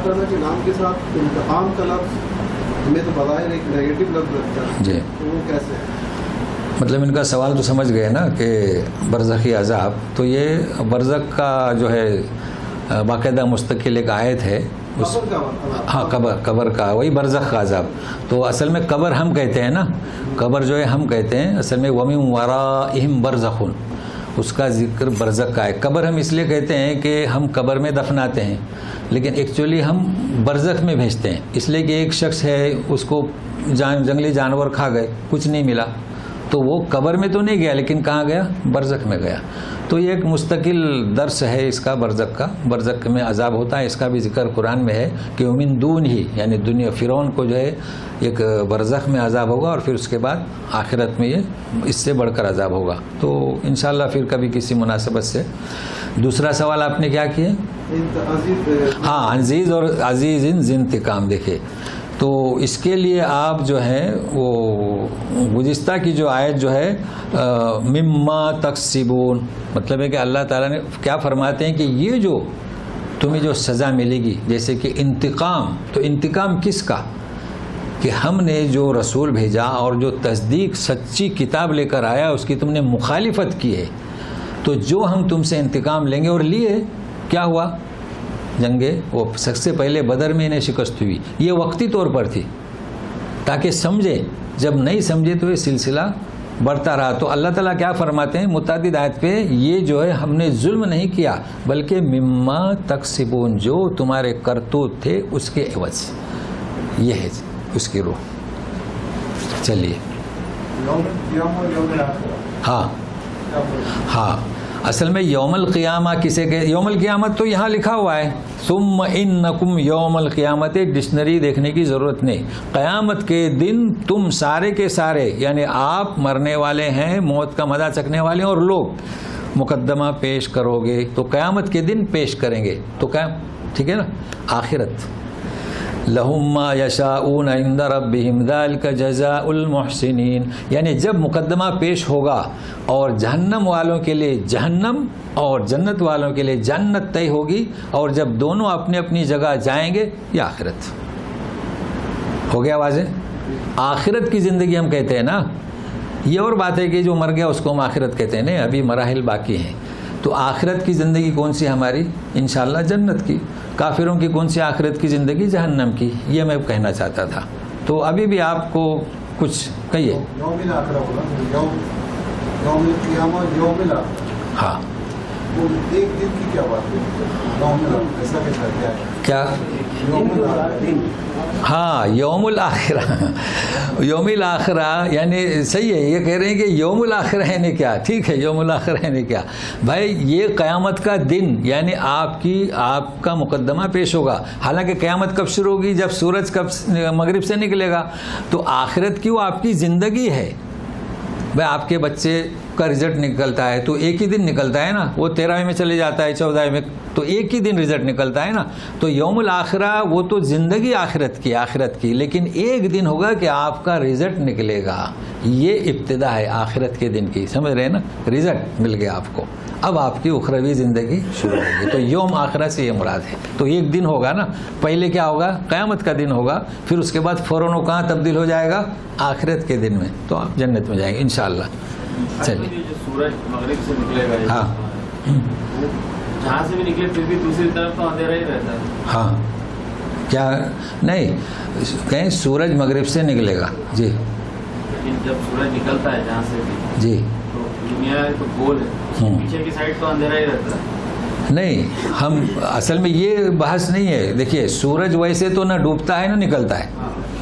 تعالیٰ کے نام کے ساتھ انتقام کا لفظ ہمیں تو بظاہر ایک نیگیٹو لفظ لگتا ہے, جی, تو وہ کیسے ہے؟ مطلب ان کا سوال تو سمجھ گئے نا کہ برزخی عذاب, تو یہ برزخ کا جو ہے باقاعدہ مستقل ایک آیت ہے. ہاں, قبر کا, وہی برزخ کا عذاب. تو اصل میں قبر ہم کہتے ہیں نا, قبر جو ہے ہم کہتے ہیں, اصل میں وَمِن وَرَائِهِمْ بَرْزَخٌ, اس کا ذکر برزخ کا ہے. قبر ہم اس لیے کہتے ہیں کہ ہم قبر میں دفناتے ہیں, لیکن ایکچولی ہم برزخ میں بھیجتے ہیں. اس لیے کہ ایک شخص ہے, اس کو جنگلی جانور کھا گئے, کچھ نہیں ملا, تو وہ قبر میں تو نہیں گیا, لیکن کہاں گیا؟ برزخ میں گیا. تو یہ ایک مستقل درس ہے اس کا, برزخ کا. برزخ میں عذاب ہوتا ہے, اس کا بھی ذکر قرآن میں ہے کہ من دون ہی, یعنی دنیا فرعون کو جو ہے ایک برزخ میں عذاب ہوگا, اور پھر اس کے بعد آخرت میں یہ اس سے بڑھ کر عذاب ہوگا. تو انشاءاللہ پھر کبھی کسی مناسبت سے. دوسرا سوال آپ نے کیا کیا؟ ہاں, عزیز اور عزیز ذی انتقام. دیکھیں, تو اس کے لیے آپ جو ہے وہ گزشتہ کی جو آیت جو ہے مما تکسبون, مطلب ہے کہ اللہ تعالیٰ نے کیا فرماتے ہیں کہ یہ جو تمہیں جو سزا ملے گی، جیسے کہ انتقام، تو انتقام کس کا؟ کہ ہم نے جو رسول بھیجا اور جو تصدیق سچی کتاب لے کر آیا اس کی تم نے مخالفت کی ہے، تو جو ہم تم سے انتقام لیں گے، اور لیے کیا ہوا؟ جنگیں، وہ سب سے پہلے بدر میں انہیں شکست ہوئی، یہ وقتی طور پر تھی تاکہ سمجھے، جب نہیں سمجھے تو یہ سلسلہ بڑھتا رہا۔ تو اللہ تعالیٰ کیا فرماتے ہیں متعدد آیت پہ، یہ جو ہے ہم نے ظلم نہیں کیا بلکہ مما تکسبون، جو تمہارے کرتوت تھے اس کے عوض، یہ ہے اس کی روح۔ چلیے ہاں ہاں، اصل میں یوم القیامہ کسے کہ یوم القیامت تو یہاں لکھا ہوا ہے، ثم انکم یوم القیامت، ڈکشنری دیکھنے کی ضرورت نہیں۔ قیامت کے دن تم سارے کے سارے، یعنی آپ مرنے والے ہیں، موت کا مزہ چکھنے والے ہیں، اور لوگ مقدمہ پیش کرو گے، تو قیامت کے دن پیش کریں گے، تو کیا ٹھیک ہے نا؟ آخرت لہم ما یشاؤون عند ربہم ذلک جزاء المحسنین، یعنی جب مقدمہ پیش ہوگا اور جہنم والوں کے لیے جہنم اور جنت والوں کے لیے جنت طے ہوگی، اور جب دونوں اپنی اپنی جگہ جائیں گے، یہ آخرت ہو گیا واضح۔ آخرت کی زندگی ہم کہتے ہیں نا، یہ اور بات ہے کہ جو مر گیا اس کو ہم آخرت کہتے ہیں نا، ابھی مراحل باقی ہیں۔ تو آخرت کی زندگی کون سی ہماری؟ انشاءاللہ جنت کی۔ کافروں کی کون سی آخرت کی زندگی؟ جہنم کی۔ یہ میں کہنا چاہتا تھا۔ تو ابھی بھی آپ کو کچھ کہیے۔ ہاں ایک دن کی کیا بات ہے؟ کیا؟ ہاں یوم الآخرہ، یوم الآخرہ یعنی صحیح ہے، یہ کہہ رہے ہیں کہ یوم الآخرہ یعنی کیا؟ ٹھیک ہے، یوم الآخرہ یعنی کیا بھائی؟ یہ قیامت کا دن، یعنی آپ کا مقدمہ پیش ہوگا۔ حالانکہ قیامت کب شروع ہوگی؟ جب سورج کب مغرب سے نکلے گا۔ تو آخرت کی وہ آپ کی زندگی ہے بھائی۔ آپ کے بچے کا رزلٹ نکلتا ہے تو ایک ہی دن نکلتا ہے نا، وہ 13ویں میں چلے جاتا ہے 14ویں میں، تو ایک ہی دن رزلٹ نکلتا ہے نا۔ تو یوم الآخرہ وہ تو زندگی آخرت کی، لیکن ایک دن ہوگا کہ آپ کا رزلٹ نکلے گا، یہ ابتدا ہے آخرت کے دن کی، سمجھ رہے ہیں نا؟ رزلٹ مل گیا آپ کو، اب آپ کی اخروی زندگی شروع ہوگی۔ تو یوم آخرہ سے یہ مراد ہے۔ تو ایک دن ہوگا نا، پہلے کیا ہوگا؟ قیامت کا دن ہوگا، پھر اس کے بعد فوراً وہ کہاں تبدیل ہو جائے گا؟ آخرت کے دن میں، تو آپ جنت میں جائیں گے انشاءاللہ۔ چلیے سورج مغرب سے نکلے گا، ہاں جہاں سے بھی نکلے پھر بھی دوسری طرف تو اندھیرا ہی رہتا ہے۔ ہاں کیا نہیں کہیں سورج مغرب سے نکلے گا جی، لیکن جب سورج نکلتا ہے جہاں سے بھی جی تو دنیا تو گول ہے، اس کے پیچھے کی سائڈ تو اندھیرا ہی رہتا ہے۔ نہیں، ہم اصل میں یہ بحث نہیں ہے۔ دیکھیے سورج ویسے تو نہ ڈوبتا ہے نہ نکلتا ہے،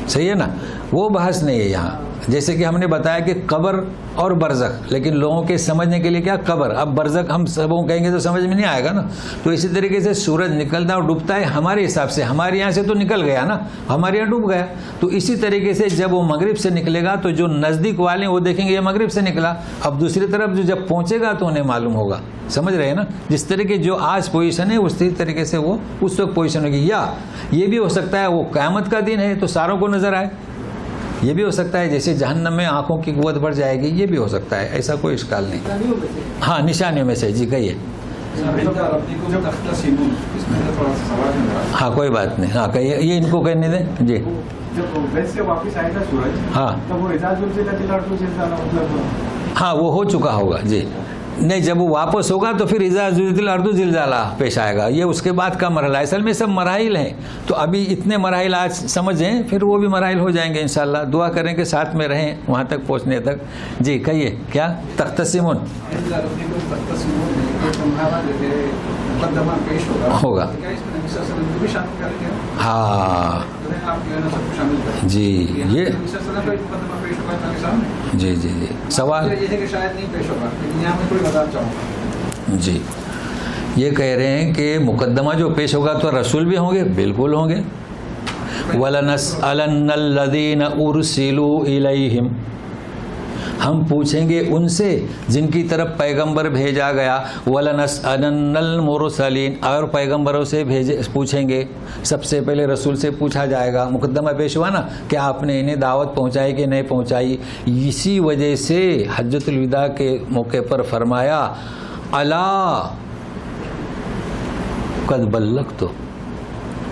صحیح ہے نا؟ وہ بحث نہیں ہے یہاں۔ جیسے کہ ہم نے بتایا کہ قبر اور برزخ، لیکن لوگوں کے سمجھنے کے لیے کیا قبر، اب برزخ ہم سبوں کہیں گے تو سمجھ میں نہیں آئے گا نا۔ تو اسی طریقے سے سورج نکلتا اور ڈوبتا ہے ہمارے حساب سے، ہمارے یہاں سے تو نکل گیا نا، ہمارے یہاں ڈوب گیا۔ تو اسی طریقے سے جب وہ مغرب سے نکلے گا تو جو نزدیک والے ہیں وہ دیکھیں گے یہ مغرب سے نکلا، اب دوسری طرف جو جب پہنچے گا تو انہیں معلوم ہوگا، سمجھ رہے ہیں نا؟ جس طریقے جو آج پوزیشن ہے اسی طریقے سے وہ اس وقت پوزیشن ہوگی۔ یا یہ بھی ہو سکتا ہے وہ قیامت کا دن ہے تو ساروں کو نظر آئے، یہ بھی ہو سکتا ہے جیسے جہنم میں آنکھوں کی قوت بڑھ جائے گی، یہ بھی ہو سکتا ہے، ایسا کوئی اشکال نہیں۔ ہاں نشانیوں میں سے جی کہیے۔ ہاں کوئی بات نہیں، ہاں کہیے، یہ ان کو کہنے دیں جی۔ ہاں ہاں وہ ہو چکا ہوگا جی، نہیں جب وہ واپس ہوگا تو پھر اذا زلزلت الارض زلزالہ پیش آئے گا، یہ اس کے بعد کا مرحلہ ہے۔ اصل میں سب مراحل ہیں، تو ابھی اتنے مراحل آج سمجھیں، پھر وہ بھی مراحل ہو جائیں گے انشاءاللہ۔ دعا کریں کہ ساتھ میں رہیں وہاں تک پہنچنے تک۔ جی کہیے کیا؟ تختصمون ہوگا، ہاں جی یہ جی جی جی سوال جی یہ کہہ رہے ہیں کہ مقدمہ جو پیش ہوگا تو رسول بھی ہوں گے، بالکل ہوں گے۔ وَلَنَسْأَلَنَّ الَّذِينَ أُرْسِلُوا إِلَيْهِمْ، ہم پوچھیں گے ان سے جن کی طرف پیغمبر بھیجا گیا۔ وَلَنَسْأَلَنَّ الْمُرْسَلِينَ، اور پیغمبروں سے پوچھیں گے، سب سے پہلے رسول سے پوچھا جائے گا۔ مقدمہ پیش ہوا نا کہ آپ نے انہیں دعوت پہنچائی کہ نہیں پہنچائی۔ اسی وجہ سے حجۃ الوداع کے موقع پر فرمایا الا قد بلغت.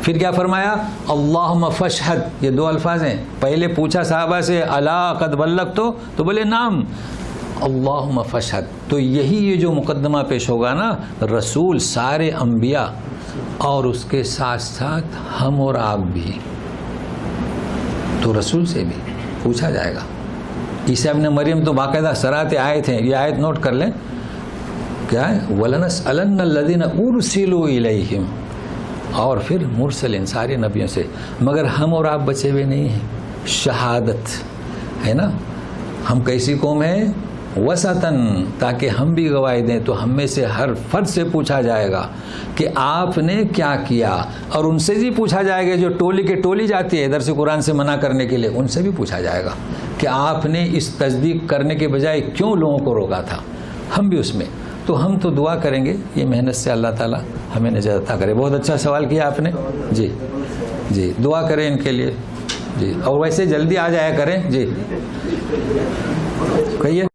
پھر کیا فرمایا؟ اللہم فاشہد. یہ دو الفاظ ہیں. پہلے پوچھا صحابہ سے الا قد بلغت تو بولے نعم. اللہم فاشہد. تو یہی یہ جو مقدمہ پیش ہوگا نا، رسول سارے انبیاء اور اس کے ساتھ ساتھ ہم اور آپ بھی، تو رسول سے بھی پوچھا جائے گا. عیسیٰ ابن مریم تو باقاعدہ صراط آیت ہیں. یہ آیت نوٹ کر لیں، کیا ہے؟ وَلَنَسْأَلَنَّ الَّذِينَ أُرْسِلُوا إِلَيْهِمْ. اور پھر مرسلین سارے نبیوں سے. مگر ہم اور آپ بچے ہوئے نہیں ہیں. شہادت ہے نا. ہم کیسی قوم ہیں؟ وسطاً، تاکہ ہم بھی گواہی دیں. تو ہم میں سے ہر فرد سے پوچھا جائے گا کہ آپ نے کیا کیا. اور ان سے بھی پوچھا جائے گا جو ٹولی کے ٹولی جاتی ہے ادھر سے قرآن سے منع کرنے کے لیے، ان سے بھی پوچھا جائے گا کہ آپ نے اس تصدیق کرنے کے بجائے کیوں لوگوں کو روکا تھا. ہم بھی اس میں. تو ہم تو دعا کریں گے یہ محنت سے اللہ تعالیٰ ہمیں نجات عطا کرے. بہت اچھا سوال کیا آپ نے. جی جی، دعا کریں ان کے لیے. جی، اور ویسے جلدی آ جایا کریں. جی کہیے.